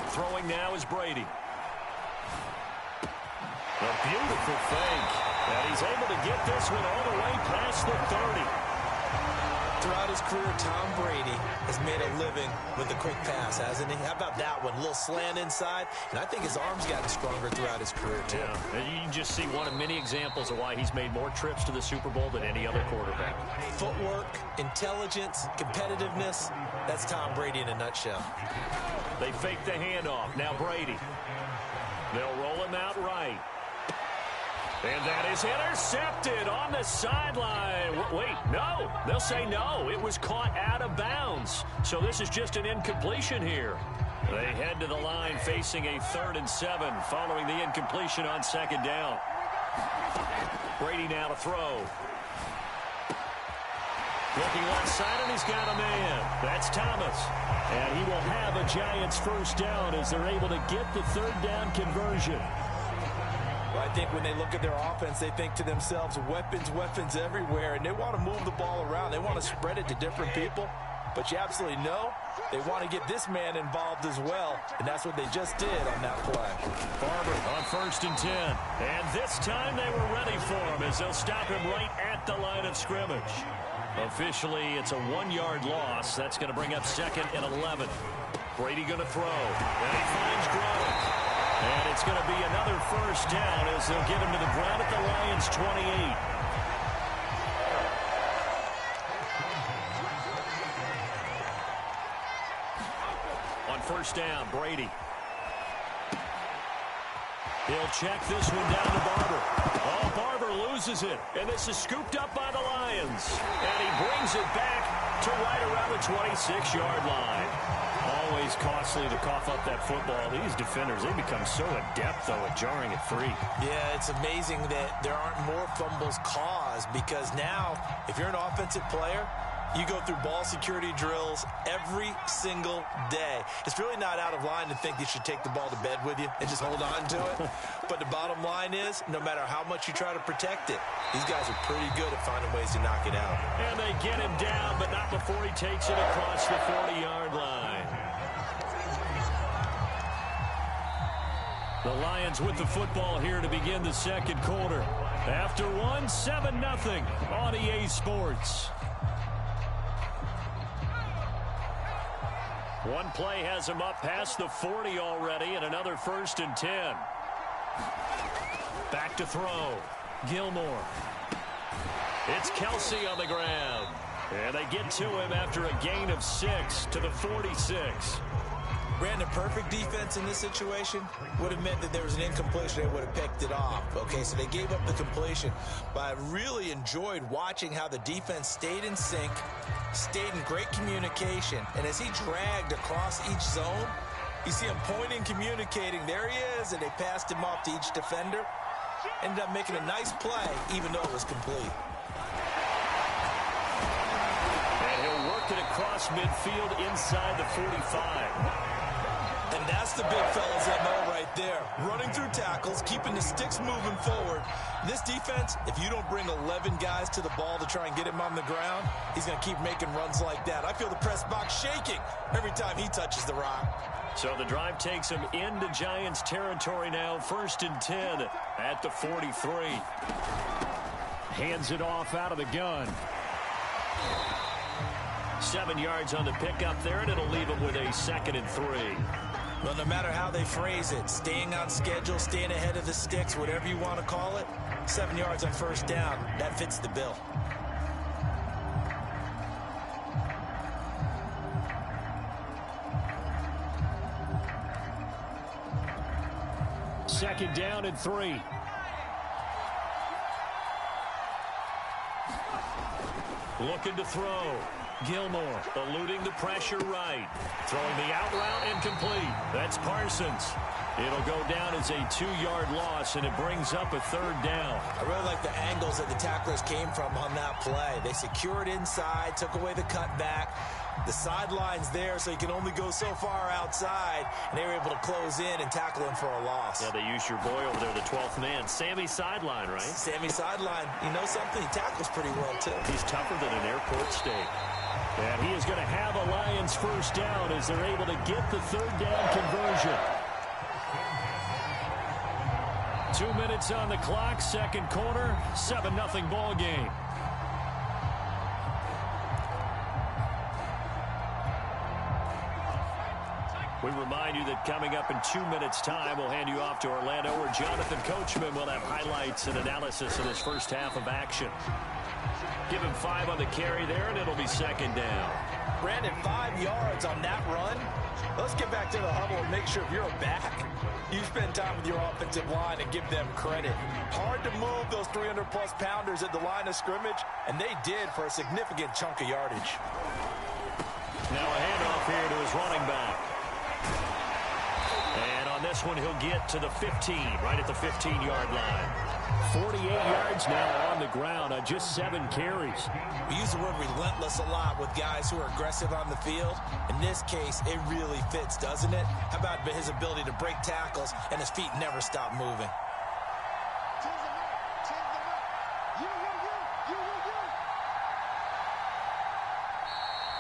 Throwing now is Brady. A beautiful fake. And he's able to get this one all the way past the 30. Throughout his career, Tom Brady has made a living with the quick pass, hasn't he? How about that one? A little slant inside. And I think his arm's gotten stronger throughout his career, too. Yeah, and you can just see one of many examples of why he's made more trips to the Super Bowl than any other quarterback. Footwork, intelligence, competitiveness. That's Tom Brady in a nutshell. They fake the handoff. Now Brady. They'll roll him out right. And that is intercepted on the sideline. Wait, no. They'll say no. It was caught out of bounds. So this is just an incompletion here. They head to the line facing a 3rd and 7 following the incompletion on 2nd down. Brady now to throw. Looking left side, and he's got a man. That's Thomas. And he will have a Giants 1st down as they're able to get the 3rd down conversion. Well, I think when they look at their offense, they think to themselves, weapons, weapons everywhere, and they want to move the ball around. They want to spread it to different people, but you absolutely know they want to get this man involved as well, and that's what they just did on that play. Barber on 1st and 10, and this time they were ready for him as they'll stop him right at the line of scrimmage. Officially, it's a 1-yard loss. That's going to bring up 2nd and 11. Brady going to throw, and he finds Gronk. And it's going to be another 1st down as they'll get him to the ground at the Lions' 28. On 1st down, Brady. He'll check this one down to Barber. Oh, Barber loses it. And this is scooped up by the Lions. And he brings it back to right around the 26-yard line. Always costly to cough up that football. These defenders, they become so adept, though, at jarring at 3. Yeah, it's amazing that there aren't more fumbles caused because now, if you're an offensive player, you go through ball security drills every single day. It's really not out of line to think you should take the ball to bed with you and just hold on to it. But the bottom line is, no matter how much you try to protect it, these guys are pretty good at finding ways to knock it out. And they get him down, but not before he takes it across the 40-yard line. The Lions with the football here to begin the 2nd quarter. After one, 7-0 on EA Sports. One play has him up past the 40 already, and another 1st and 10. Back to throw. Gilmore. It's Kelsey on the ground. And they get to him after a gain of 6 to the 46. Brandon, perfect defense in this situation would have meant that there was an incompletion. They would have picked it off. Okay, so they gave up the completion. But I really enjoyed watching how the defense stayed in sync, stayed in great communication. And as he dragged across each zone, you see him pointing, communicating. There he is, and they passed him off to each defender. Ended up making a nice play, even though it was complete. And he'll work it across midfield inside the 45. And that's the big fella's MO right there. Running through tackles, keeping the sticks moving forward. This defense, if you don't bring 11 guys to the ball to try and get him on the ground, he's going to keep making runs like that. I feel the press box shaking every time he touches the rock. So the drive takes him into Giants territory now. 1st and 10 at the 43. Hands it off out of the gun. 7 yards on the pickup there, and it'll leave him with a 2nd and 3. Well, no matter how they phrase it, staying on schedule, staying ahead of the sticks, whatever you want to call it, 7 yards on 1st down, that fits the bill. second down and 3. Looking to throw. Gilmore eluding the pressure right. Throwing the out route incomplete. That's Parsons. It'll go down as a 2-yard loss, and it brings up a third down. I really like the angles that the tacklers came from on that play. They secured inside, took away the cutback. The sideline's there, so you can only go so far outside, and they were able to close in and tackle him for a loss. Yeah, they used your boy over there, the 12th man. Sammy sideline, right? Sammy sideline. You know something? He tackles pretty well, too. He's tougher than an airport steak. And he is going to have a Lions first down as they're able to get the third down conversion. 2 minutes on the clock, second quarter, 7-0 ball game. We remind you that coming up in 2 minutes' time, we'll hand you off to Orlando, where Jonathan Coachman will have highlights and analysis of this first half of action. Give him 5 on the carry there, and it'll be second down. Brandon, 5 yards on that run. Let's get back to the huddle and make sure if you're a back, you spend time with your offensive line and give them credit. Hard to move those 300-plus pounders at the line of scrimmage, and they did for a significant chunk of yardage. Now a handoff here to his running back. And on this one, he'll get to the 15, right at the 15-yard line. 48 yards now on the ground on just 7 carries. We use the word relentless a lot with guys who are aggressive on the field. In this case, it really fits, doesn't it? How about his ability to break tackles and his feet never stop moving?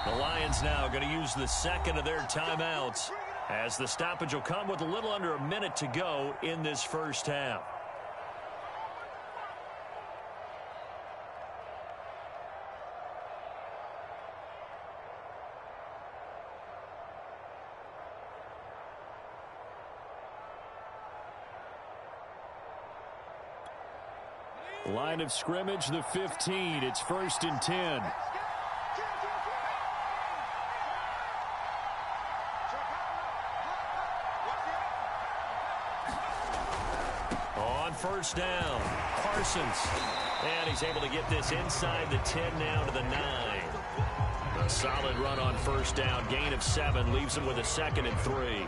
The Lions now going to use the second of their timeouts, as the stoppage will come with a little under a minute to go in this first half. Line of scrimmage, the 15. It's 1st and 10. On first down, Parsons. And he's able to get this inside the 10 now to the 9. A solid run on first down. Gain of 7 leaves him with a 2nd and 3.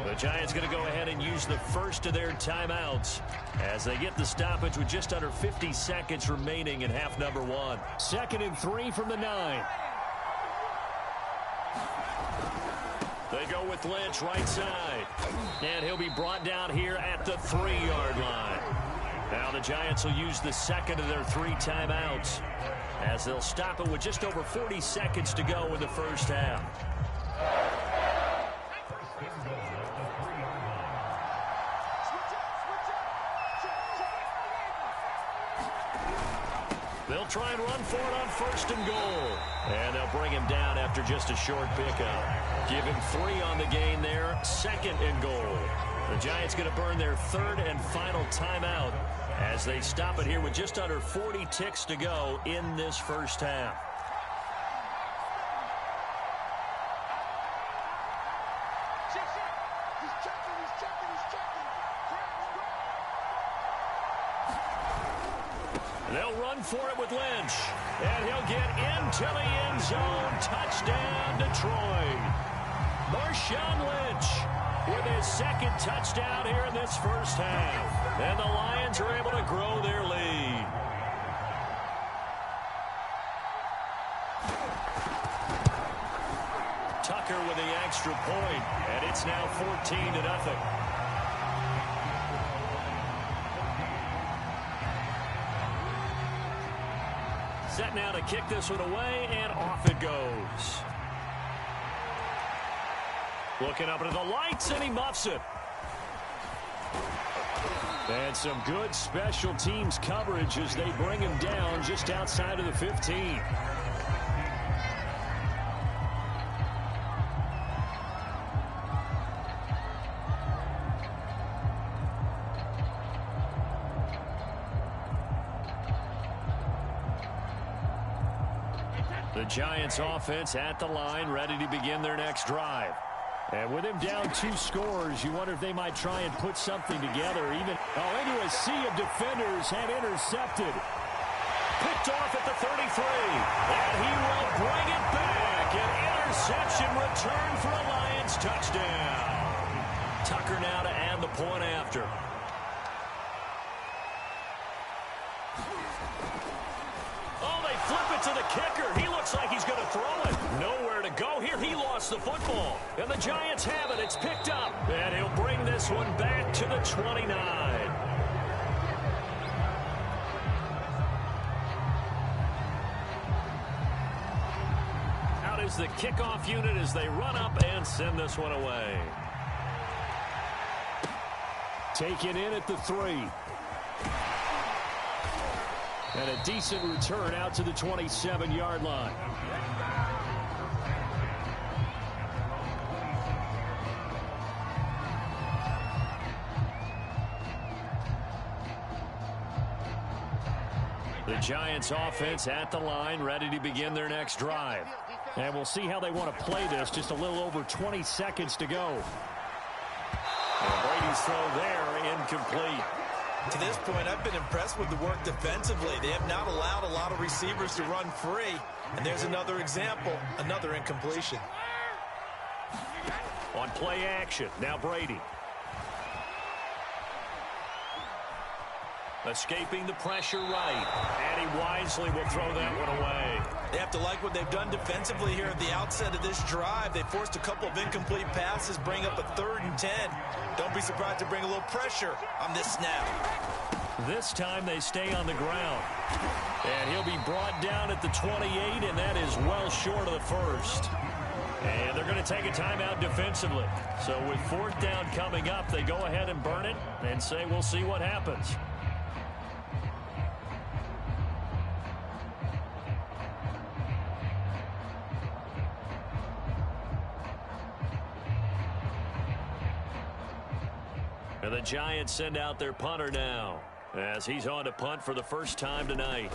The Giants going to go ahead and use the first of their timeouts as they get the stoppage with just under 50 seconds remaining in half number 1. 2nd and 3 from the 9. They go with Lynch right side. And he'll be brought down here at the 3-yard line. Now the Giants will use the second of their 3 timeouts as they'll stop it with just over 40 seconds to go in the first half. They'll try and run for it on 1st and goal. And they'll bring him down after just a short pickup. Give him 3 on the gain there. 2nd and goal. The Giants going to burn their 3rd and final timeout as they stop it here with just under 40 ticks to go in this first half. They'll run for it with Lynch. And he'll get into the end zone. Touchdown, Detroit. Marshawn Lynch with his 2nd touchdown here in this first half. And the Lions are able to grow their lead. Tucker with the extra point, and it's now 14-0. Set now to kick this one away, and off it goes. Looking up into the lights, and he muffs it. And some good special teams coverage as they bring him down just outside of the 15. The Giants offense at the line, ready to begin their next drive. And with him down 2 scores, you wonder if they might try and put something together. Even into a sea of defenders and intercepted. Picked off at the 33. And he will bring it back. An interception return for a Lions touchdown. Tucker now to add the point after. Oh, they flip it to the kicker. He looks like he's going to throw it. Nowhere to go here. He lost the football. And the Giants have it. It's picked up. And he'll bring this one back to the 29. Out is the kickoff unit as they run up and send this one away. Taken in at the 3. And a decent return out to the 27-yard line. The Giants offense at the line, ready to begin their next drive. And we'll see how they want to play this. Just a little over 20 seconds to go. And Brady's throw there, incomplete. To this point, I've been impressed with the work defensively. They have not allowed a lot of receivers to run free. And there's another example, another incompletion. On play action, now Brady. Escaping the pressure right. And he wisely will throw that one away. They have to like what they've done defensively here at the outset of this drive. They forced a couple of incomplete passes, bring up a 3rd and 10. Don't be surprised to bring a little pressure on this snap. This time they stay on the ground. And he'll be brought down at the 28, and that is well short of the first. And they're going to take a timeout defensively. So with 4th down coming up, they go ahead and burn it and say we'll see what happens. And the Giants send out their punter now as he's on to punt for the first time tonight.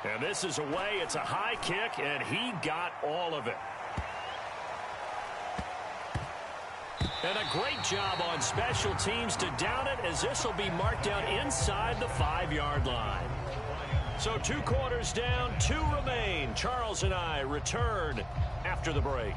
And this is away. It's a high kick, and he got all of it. And a great job on special teams to down it, as this will be marked down inside the 5-yard line. So 2 quarters down, 2 remain. Charles and I return after the break.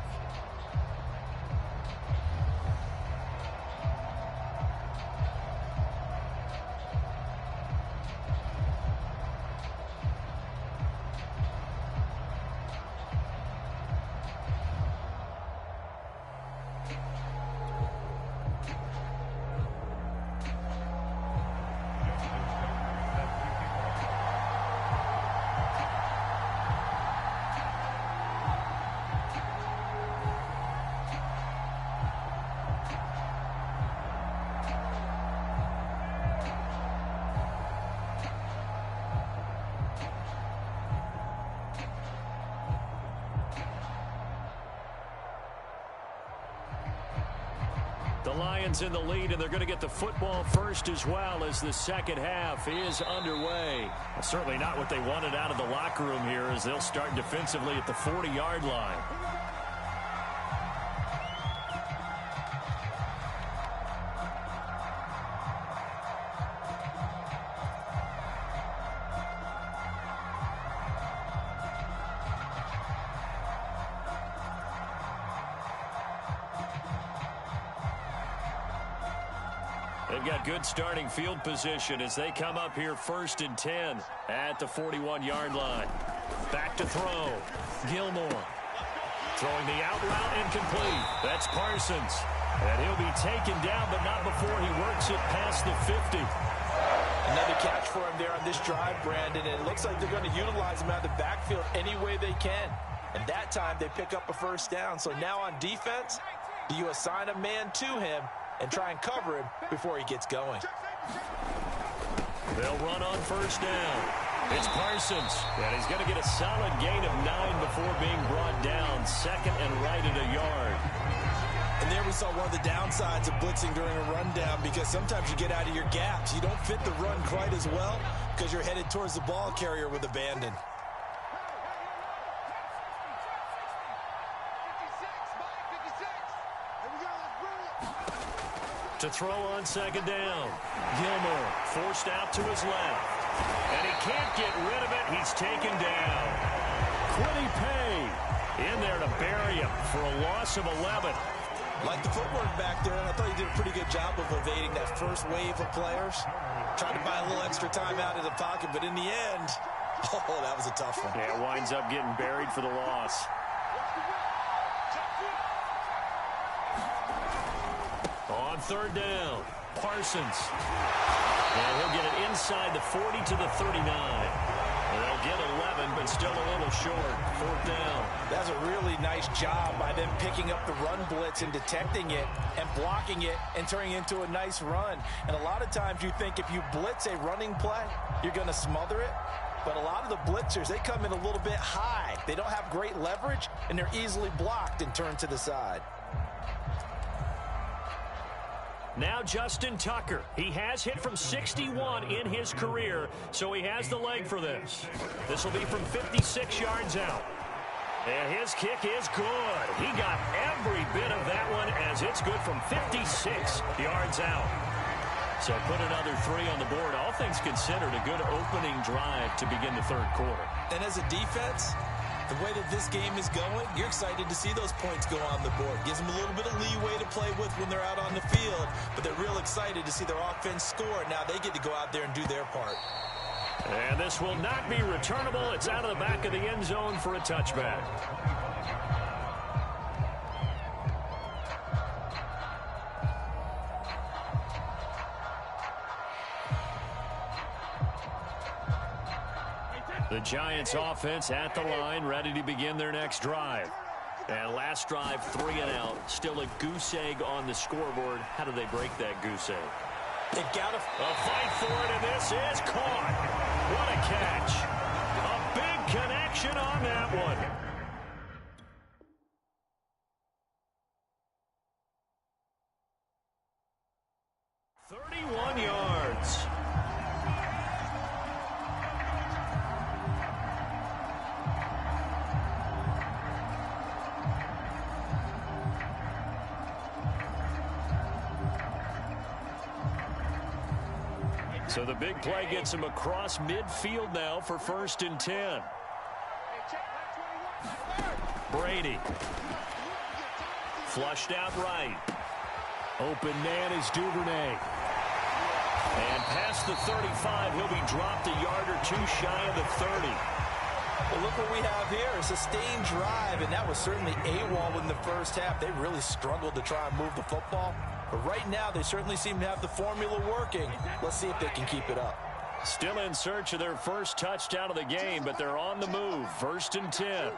The Lions in the lead, and they're going to get the football first as well as the second half is underway. Well, certainly not what they wanted out of the locker room here as they'll start defensively at the 40-yard line. They've got good starting field position as they come up here 1st and 10 at the 41-yard line. Back to throw. Gilmore throwing the out route incomplete. That's Parsons. And he'll be taken down, but not before he works it past the 50. Another catch for him there on this drive, Brandon. And it looks like they're going to utilize him out of the backfield any way they can. And that time they pick up a 1st down. So now on defense, do you assign a man to him and try and cover him before he gets going? They'll run on 1st down. It's Parsons, and he's going to get a solid gain of 9 before being brought down. 2nd and right at a yard. And there we saw one of the downsides of blitzing during a rundown, because sometimes you get out of your gaps. You don't fit the run quite as well because you're headed towards the ball carrier with abandon. To throw on second down. Gilmore forced out to his left. And he can't get rid of it. He's taken down. Quiddy Pay in there to bury him for a loss of 11. Like the footwork back there, and I thought he did a pretty good job of evading that first wave of players. Tried to buy a little extra time out of the pocket, but in the end, oh, that was a tough one. Yeah, winds up getting buried for the loss. On third down, Parsons. And he'll get it inside the 40 to the 39. And they'll get 11, but still a little short. Fourth down. That's a really nice job by them picking up the run blitz and detecting it and blocking it and turning it into a nice run. And a lot of times you think if you blitz a running play, you're going to smother it. But a lot of the blitzers, they come in a little bit high. They don't have great leverage, and they're easily blocked and turned to the side. Now Justin Tucker. He has hit from 61 in his career, so he has the leg for this. This will be from 56 yards out. And his kick is good. He got every bit of that one as it's good from 56 yards out. So put another 3 on the board. All things considered, a good opening drive to begin the third quarter. And as a defense, the way that this game is going, you're excited to see those points go on the board. Gives them a little bit of leeway to play with when they're out on the field, but they're real excited to see their offense score. Now they get to go out there and do their part. And this will not be returnable. It's out of the back of the end zone for a touchback. The Giants offense at the line, ready to begin their next drive. And last drive, 3 and out. Still a goose egg on the scoreboard. How do they break that goose egg? They've got a fight for it, and this is caught. What a catch. A big connection on that one. 31 yards. So the big play gets him across midfield now for 1st and 10. Brady. Flushed out right. Open man is Duvernay. And past the 35, he'll be dropped a yard or 2 shy of the 30. Well, look what we have here, a sustained drive, and that was certainly AWOL in the first half. They really struggled to try and move the football. But right now, they certainly seem to have the formula working. Let's see if they can keep it up. Still in search of their first touchdown of the game, but they're on the move. 1st and 10.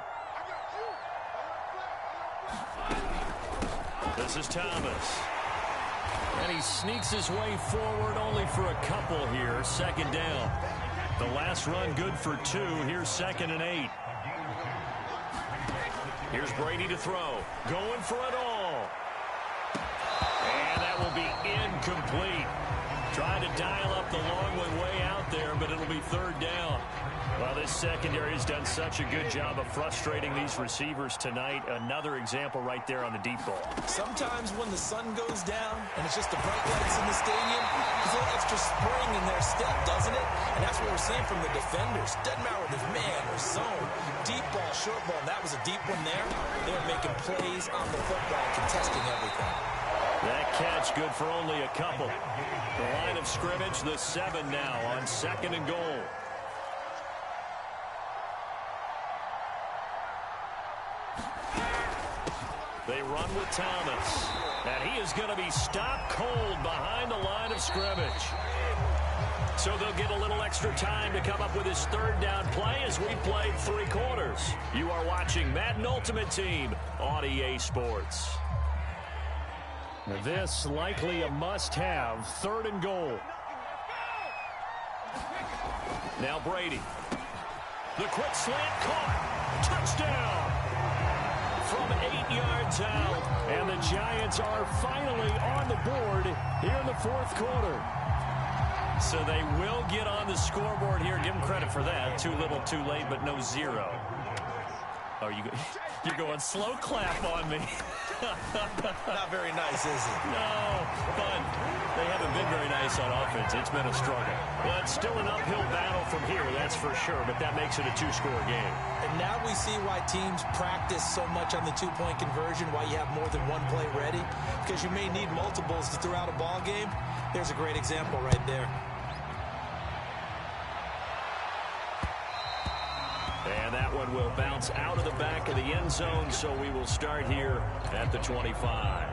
This is Thomas. And he sneaks his way forward only for a couple here. 2nd down. The last run good for 2. Here's 2nd and 8. Here's Brady to throw. Going for it all. And that will be incomplete. Trying to dial up the long one way out there, but it'll be 3rd down. Well, this secondary has done such a good job of frustrating these receivers tonight. Another example right there on the deep ball. Sometimes when the sun goes down and it's just the bright lights in the stadium, there's a little extra spring in their step, doesn't it? And that's what we're seeing from the defenders. Doesn't matter whether it's man or zone. Deep ball, short ball, and that was a deep one there. They're making plays on the football, contesting everything. That catch good for only a couple. The line of scrimmage, the 7 now on 2nd and goal. They run with Thomas. And he is going to be stopped cold behind the line of scrimmage. So they'll get a little extra time to come up with his 3rd down play as we played 3 quarters. You are watching Madden Ultimate Team on EA Sports. This likely a must-have. 3rd and goal. Now Brady. The quick slant caught. Touchdown. From 8 yards out. And the Giants are finally on the board here in the 4th quarter. So they will get on the scoreboard here. Give them credit for that. Too little, too late, but no 0. You're going slow clap on me. Not very nice, is it? No, but they haven't been very nice on offense. It's been a struggle. But still an uphill battle from here, that's for sure. But that makes it a two-score game. And now we see why teams practice so much on the two-point conversion, why you have more than one play ready, because you may need multiples to throw out a ball game. There's a great example right there. And that one will bounce out of the back of the end zone, so we will start here at the 25.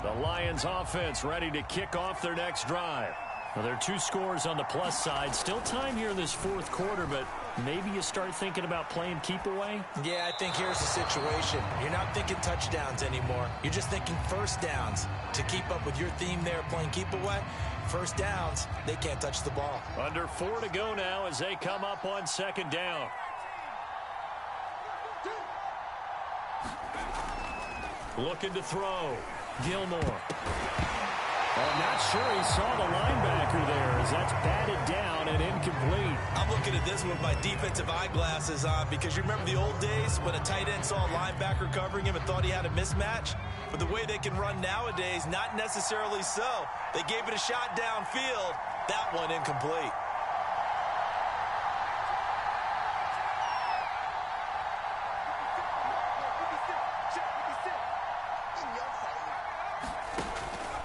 The Lions offense ready to kick off their next drive. Well, there are 2 scores on the plus side. Still time here in this fourth quarter, but maybe you start thinking about playing keep away? Yeah, I think here's the situation. You're not thinking touchdowns anymore. You're just thinking first downs. To keep up with your theme there, playing keep away, first downs, they can't touch the ball. Under 4 to go now as they come up on second down. Looking to throw. Gilmore. I'm not sure he saw the linebacker there as that's batted down and incomplete. I'm looking at this with my defensive eyeglasses on because you remember the old days when a tight end saw a linebacker covering him and thought he had a mismatch? But the way they can run nowadays, not necessarily so. They gave it a shot downfield. That one incomplete.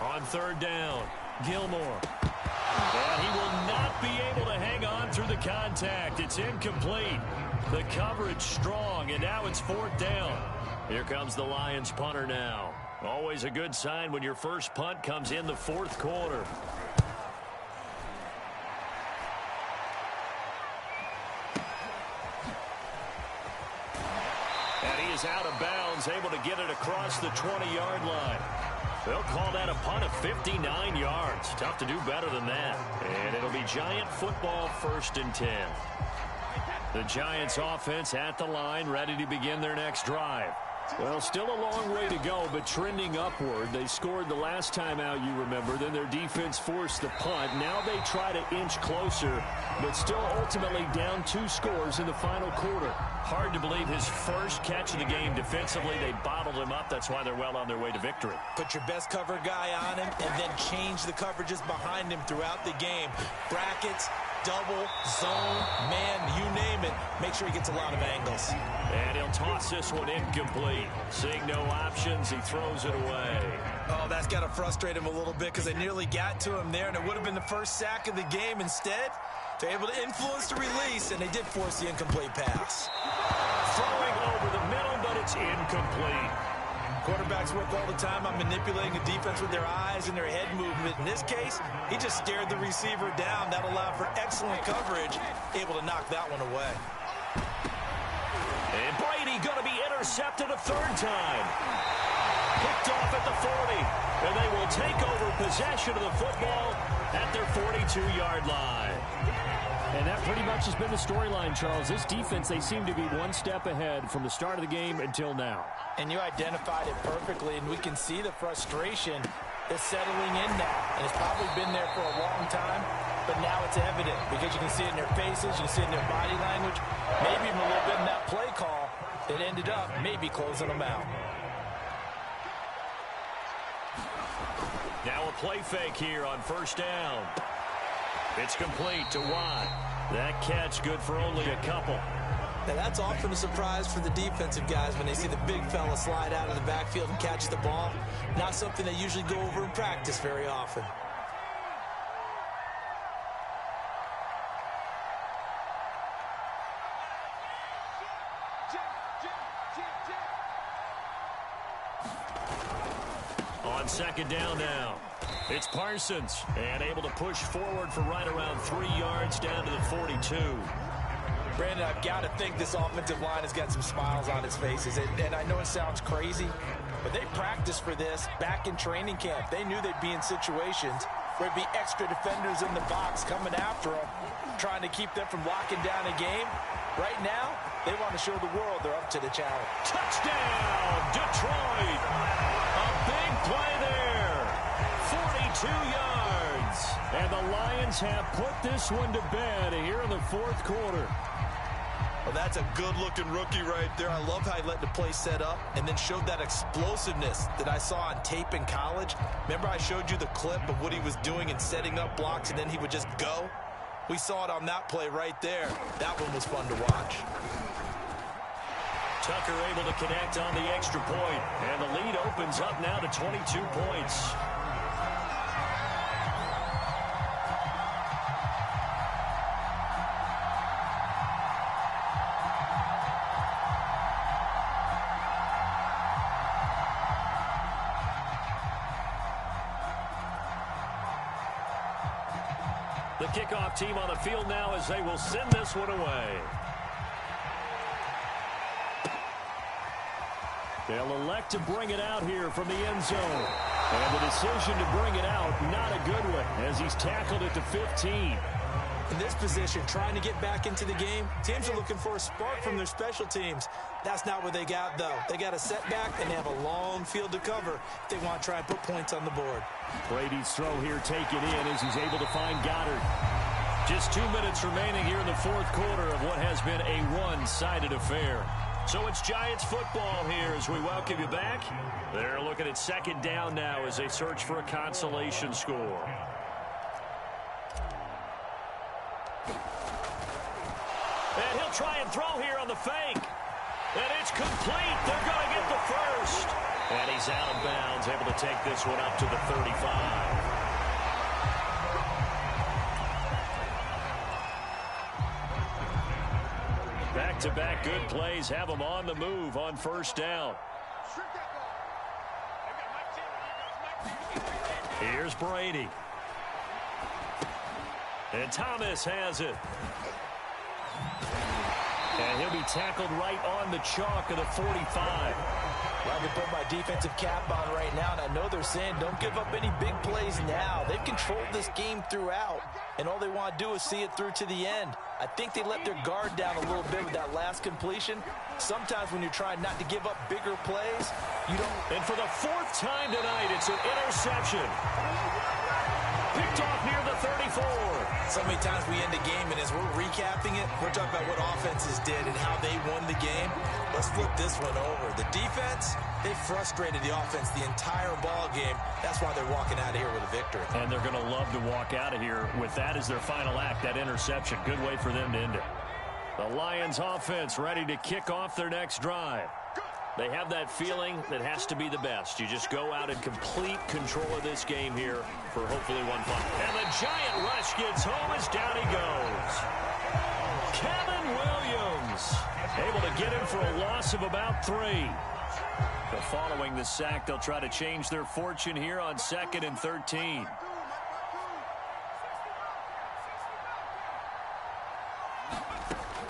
On third down, Gilmore. And he will not be able to hang on through the contact. It's incomplete. The coverage strong, and now it's fourth down. Here comes the Lions punter now. Always a good sign when your first punt comes in the fourth quarter. And he is out of bounds, able to get it across the 20-yard line. They'll call that a punt of 59 yards. Tough to do better than that. And it'll be Giant football, 1st and 10. The Giants offense at the line, ready to begin their next drive. Well, still a long way to go, but trending upward. They scored the last time out, you remember. Then their defense forced the punt. Now they try to inch closer, but still ultimately down 2 scores in the final quarter. Hard to believe his first catch of the game defensively. They bottled him up. That's why they're well on their way to victory. Put your best cover guy on him and then change the coverages behind him throughout the game. Brackets, double, zone, man, you name it. Make sure he gets a lot of angles. And he'll toss this one incomplete. Seeing no options, he throws it away. Oh, that's got to frustrate him a little bit because they nearly got to him there, and it would have been the first sack of the game. Instead, they're able to influence the release, and they did force the incomplete pass. Throwing over the middle, but it's incomplete. Quarterbacks work all the time on manipulating the defense with their eyes and their head movement. In this case, he just stared the receiver down. That allowed for excellent coverage, able to knock that one away. And Brady going to be intercepted a 3rd time. Picked off at the 40. And they will take over possession of the football at their 42-yard line. And that pretty much has been the storyline, Charles. This defense, they seem to be one step ahead from the start of the game until now. And you identified it perfectly, and we can see the frustration that's settling in now. And it's probably been there for a long time, but now it's evident because you can see it in their faces, you can see it in their body language, maybe even a little bit in that play call that ended up maybe closing them out. Now a play fake here on 1st down. It's complete to Watt. That catch good for only a couple. Now that's often a surprise for the defensive guys when they see the big fella slide out of the backfield and catch the ball. Not something they usually go over in practice very often. On 2nd down now. It's Parsons, and able to push forward for right around 3 yards down to the 42. Brandon, I've got to think this offensive line has got some smiles on its faces. And I know it sounds crazy, but they practiced for this back in training camp. They knew they'd be in situations where there'd be extra defenders in the box coming after them, trying to keep them from locking down a game. Right now, they want to show the world they're up to the challenge. Touchdown, Detroit! A big play there. 42 yards. And the Lions have put this one to bed here in the fourth quarter. Well, that's a good-looking rookie right there. I love how he let the play set up and then showed that explosiveness that I saw on tape in college. Remember I showed you the clip of what he was doing and setting up blocks, and then he would just go? We saw it on that play right there. That one was fun to watch. Tucker able to connect on the extra point, and the lead opens up now to 22 points. The kickoff team on the field now as they will send this one away. They'll elect to bring it out here from the end zone. And the decision to bring it out, not a good one, as he's tackled it to 15. In this position, trying to get back into the game, teams are looking for a spark from their special teams. That's not what they got, though. They got a setback, and they have a long field to cover if they want to try and put points on the board. Brady's throw here taken in as he's able to find Goddard. Just 2 minutes remaining here in the fourth quarter of what has been a one-sided affair. So it's Giants football here as we welcome you back. They're looking at second down now as they search for a consolation score. And he'll try and throw here on the fake. And it's complete. They're going to get the first. And he's out of bounds, able to take this one up to the 35. Back-to-back good plays have them on the move on first down. Here's Brady. And Thomas has it. And he'll be tackled right on the chalk of the 45. Well, I can put my defensive cap on right now, and I know they're saying don't give up any big plays now. They've controlled this game throughout, and all they want to do is see it through to the end. I think they let their guard down a little bit with that last completion. Sometimes when you're trying not to give up bigger plays, you don't. And for the fourth time tonight, it's an interception. Picked off near the 34. So many times we end the game, and as we're recapping it, we're talking about what offenses did and how they won the game. Let's flip this one over. The defense, they frustrated the offense the entire ball game. That's why they're walking out of here with a victory. And they're going to love to walk out of here with that as their final act, that interception. Good way for them to end it. The Lions offense ready to kick off their next drive. They have that feeling that has to be the best. You just go out in complete control of this game here for hopefully one final. And the giant rush gets home as down he goes. Kevin Williams able to get him for a loss of about 3. But following the sack, they'll try to change their fortune here on 2nd and 13.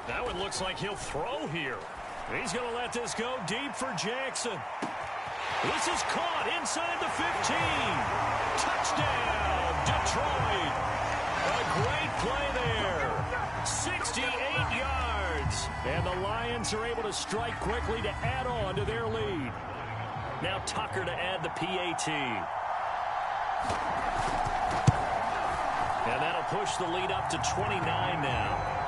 Now it looks like he'll throw here. He's going to let this go deep for Jackson. This is caught inside the 15. Touchdown, Detroit. A great play there. 68 yards. And the Lions are able to strike quickly to add on to their lead. Now Tucker to add the PAT. And that'll push the lead up to 29 now.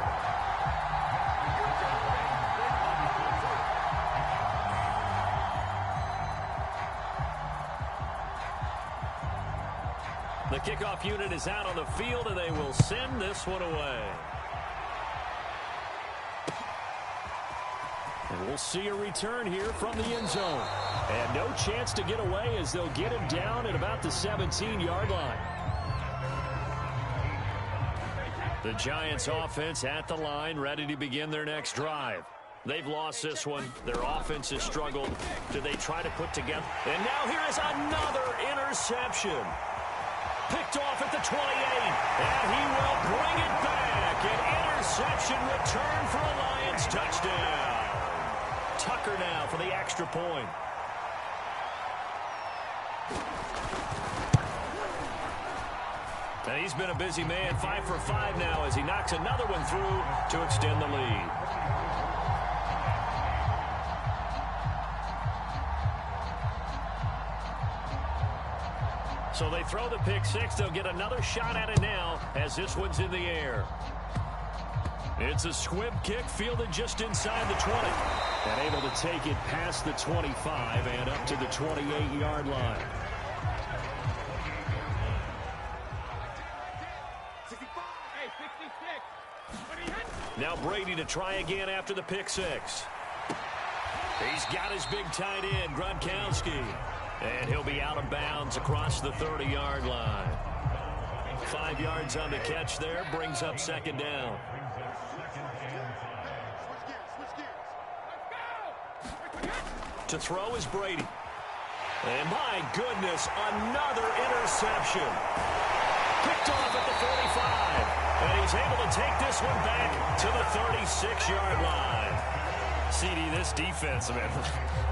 The kickoff unit is out on the field, and they will send this one away. And we'll see a return here from the end zone. And no chance to get away as they'll get him down at about the 17-yard line. The Giants offense at the line, ready to begin their next drive. They've lost this one. Their offense has struggled. Do they try to put together? And now here is another interception. Picked off at the 28, and he will bring it back. An interception return for a Lions touchdown. Tucker now for the extra point. And he's been a busy man, 5 for 5 now as he knocks another one through to extend the lead. So they throw the pick six. They'll get another shot at it now as this one's in the air. It's a squib kick fielded just inside the 20. And able to take it past the 25 and up to the 28-yard line. Now Brady to try again after the pick six. He's got his big tight end, Gronkowski. And he'll be out of bounds across the 30-yard line. 5 yards on the catch there, brings up second down. To throw is Brady. And my goodness, another interception. Picked off at the 45. And he's able to take this one back to the 36-yard line. CD, this defense, man,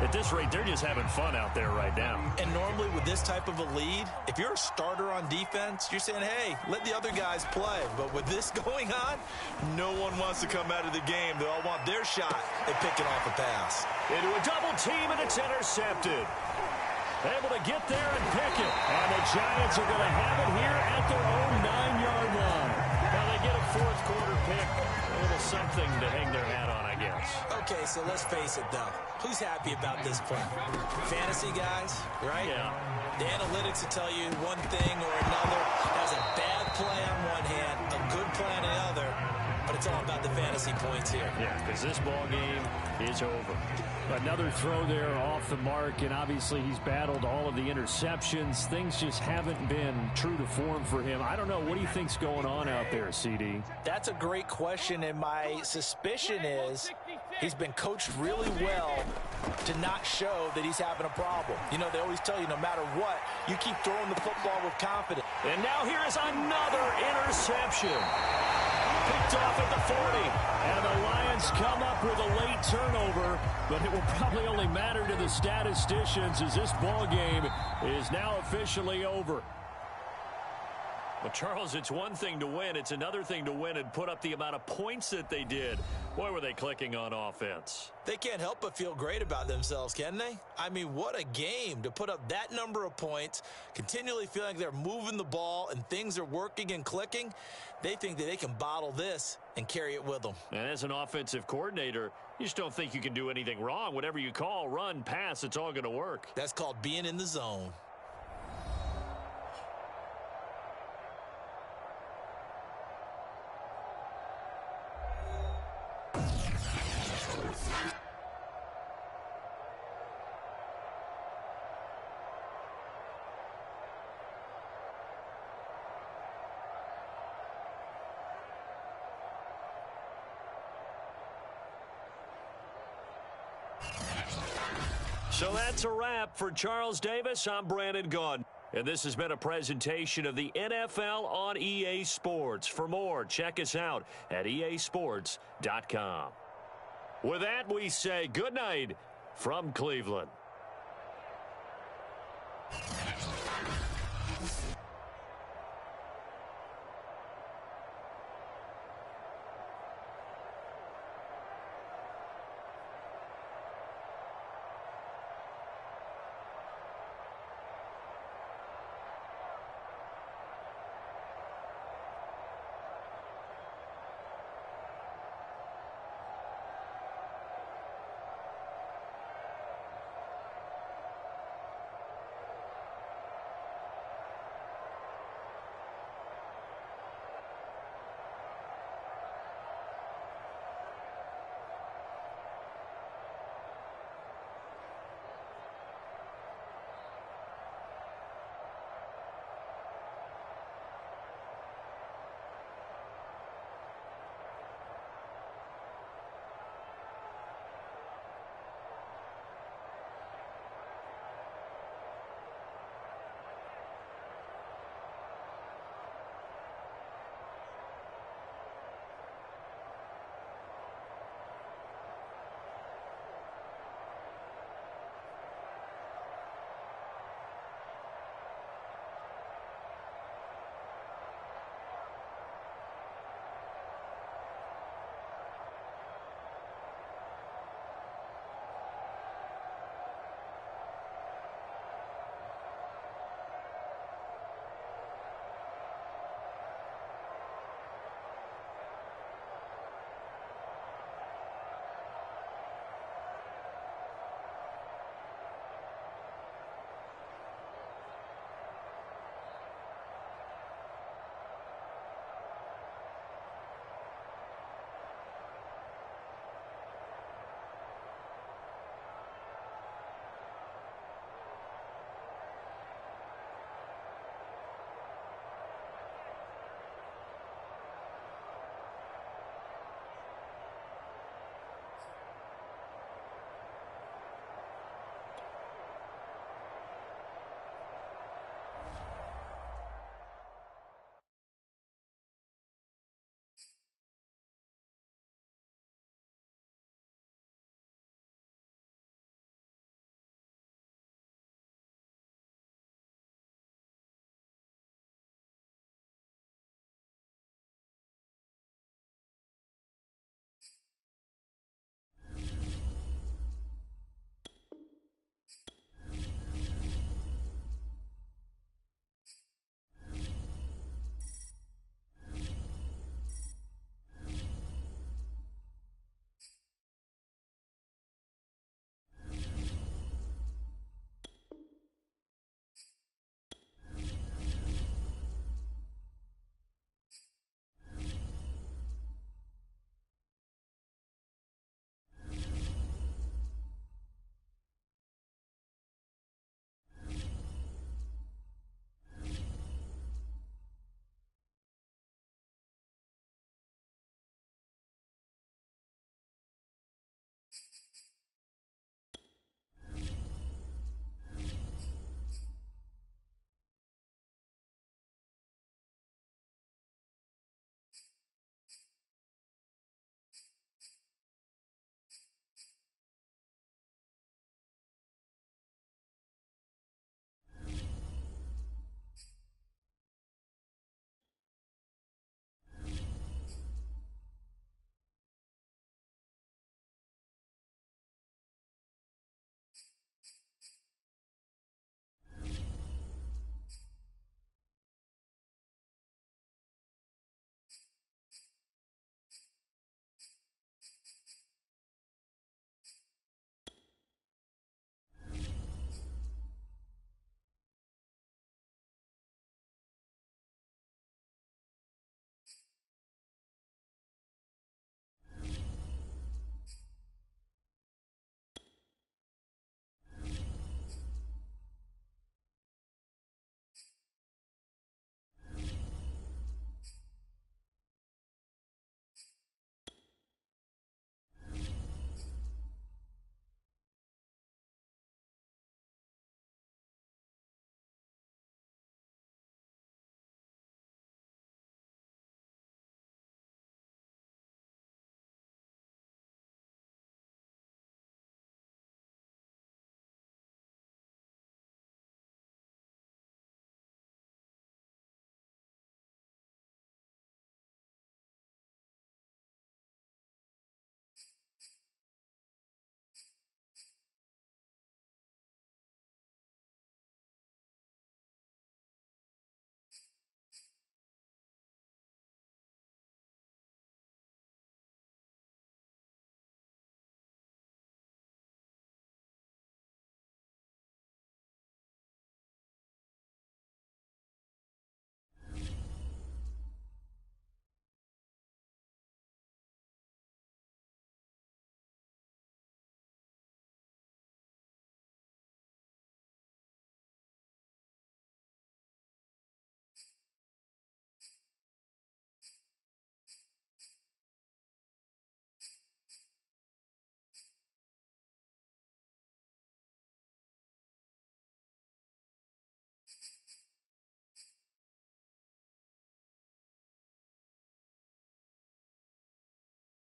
at this rate, they're just having fun out there right now. And normally with this type of a lead, if you're a starter on defense, you're saying, hey, let the other guys play. But with this going on, no one wants to come out of the game. They all want their shot at picking off a pass. Into a double team, and it's intercepted. Able to get there and pick it. And the Giants are going to have it here at their own 9-yard line. Now they get a fourth quarter pick. A little something to hang their hat on, I guess. Okay, so let's face it, though. Who's happy about this play? Fantasy guys, right? Yeah. The analytics will tell you one thing or another. Has a bad play on one hand, a good play on the other. But it's all about the fantasy points here. Yeah, because this ball game is over. Another throw there off the mark, and obviously he's battled all of the interceptions. Things just haven't been true to form for him. I don't know. What do you think's going on out there, CD? That's a great question, and my suspicion is he's been coached really well to not show that he's having a problem. You know, they always tell you no matter what, you keep throwing the football with confidence. And now here is another interception. Picked off at the 40. And the Lions come up with a late turnover, but it will probably only matter to the statisticians as this ball game is now officially over. Well, Charles, it's one thing to win. It's another thing to win and put up the amount of points that they did. Boy, were they clicking on offense. They can't help but feel great about themselves, can they? I mean, what a game to put up that number of points, continually feeling like they're moving the ball and things are working and clicking. They think that they can bottle this and carry it with them. And as an offensive coordinator, you just don't think you can do anything wrong. Whatever you call, run, pass, it's all going to work. That's called being in the zone. So that's a wrap for Charles Davis. I'm Brandon Gaudin. And this has been a presentation of the NFL on EA Sports. For more, check us out at easports.com. With that, we say good night from Cleveland.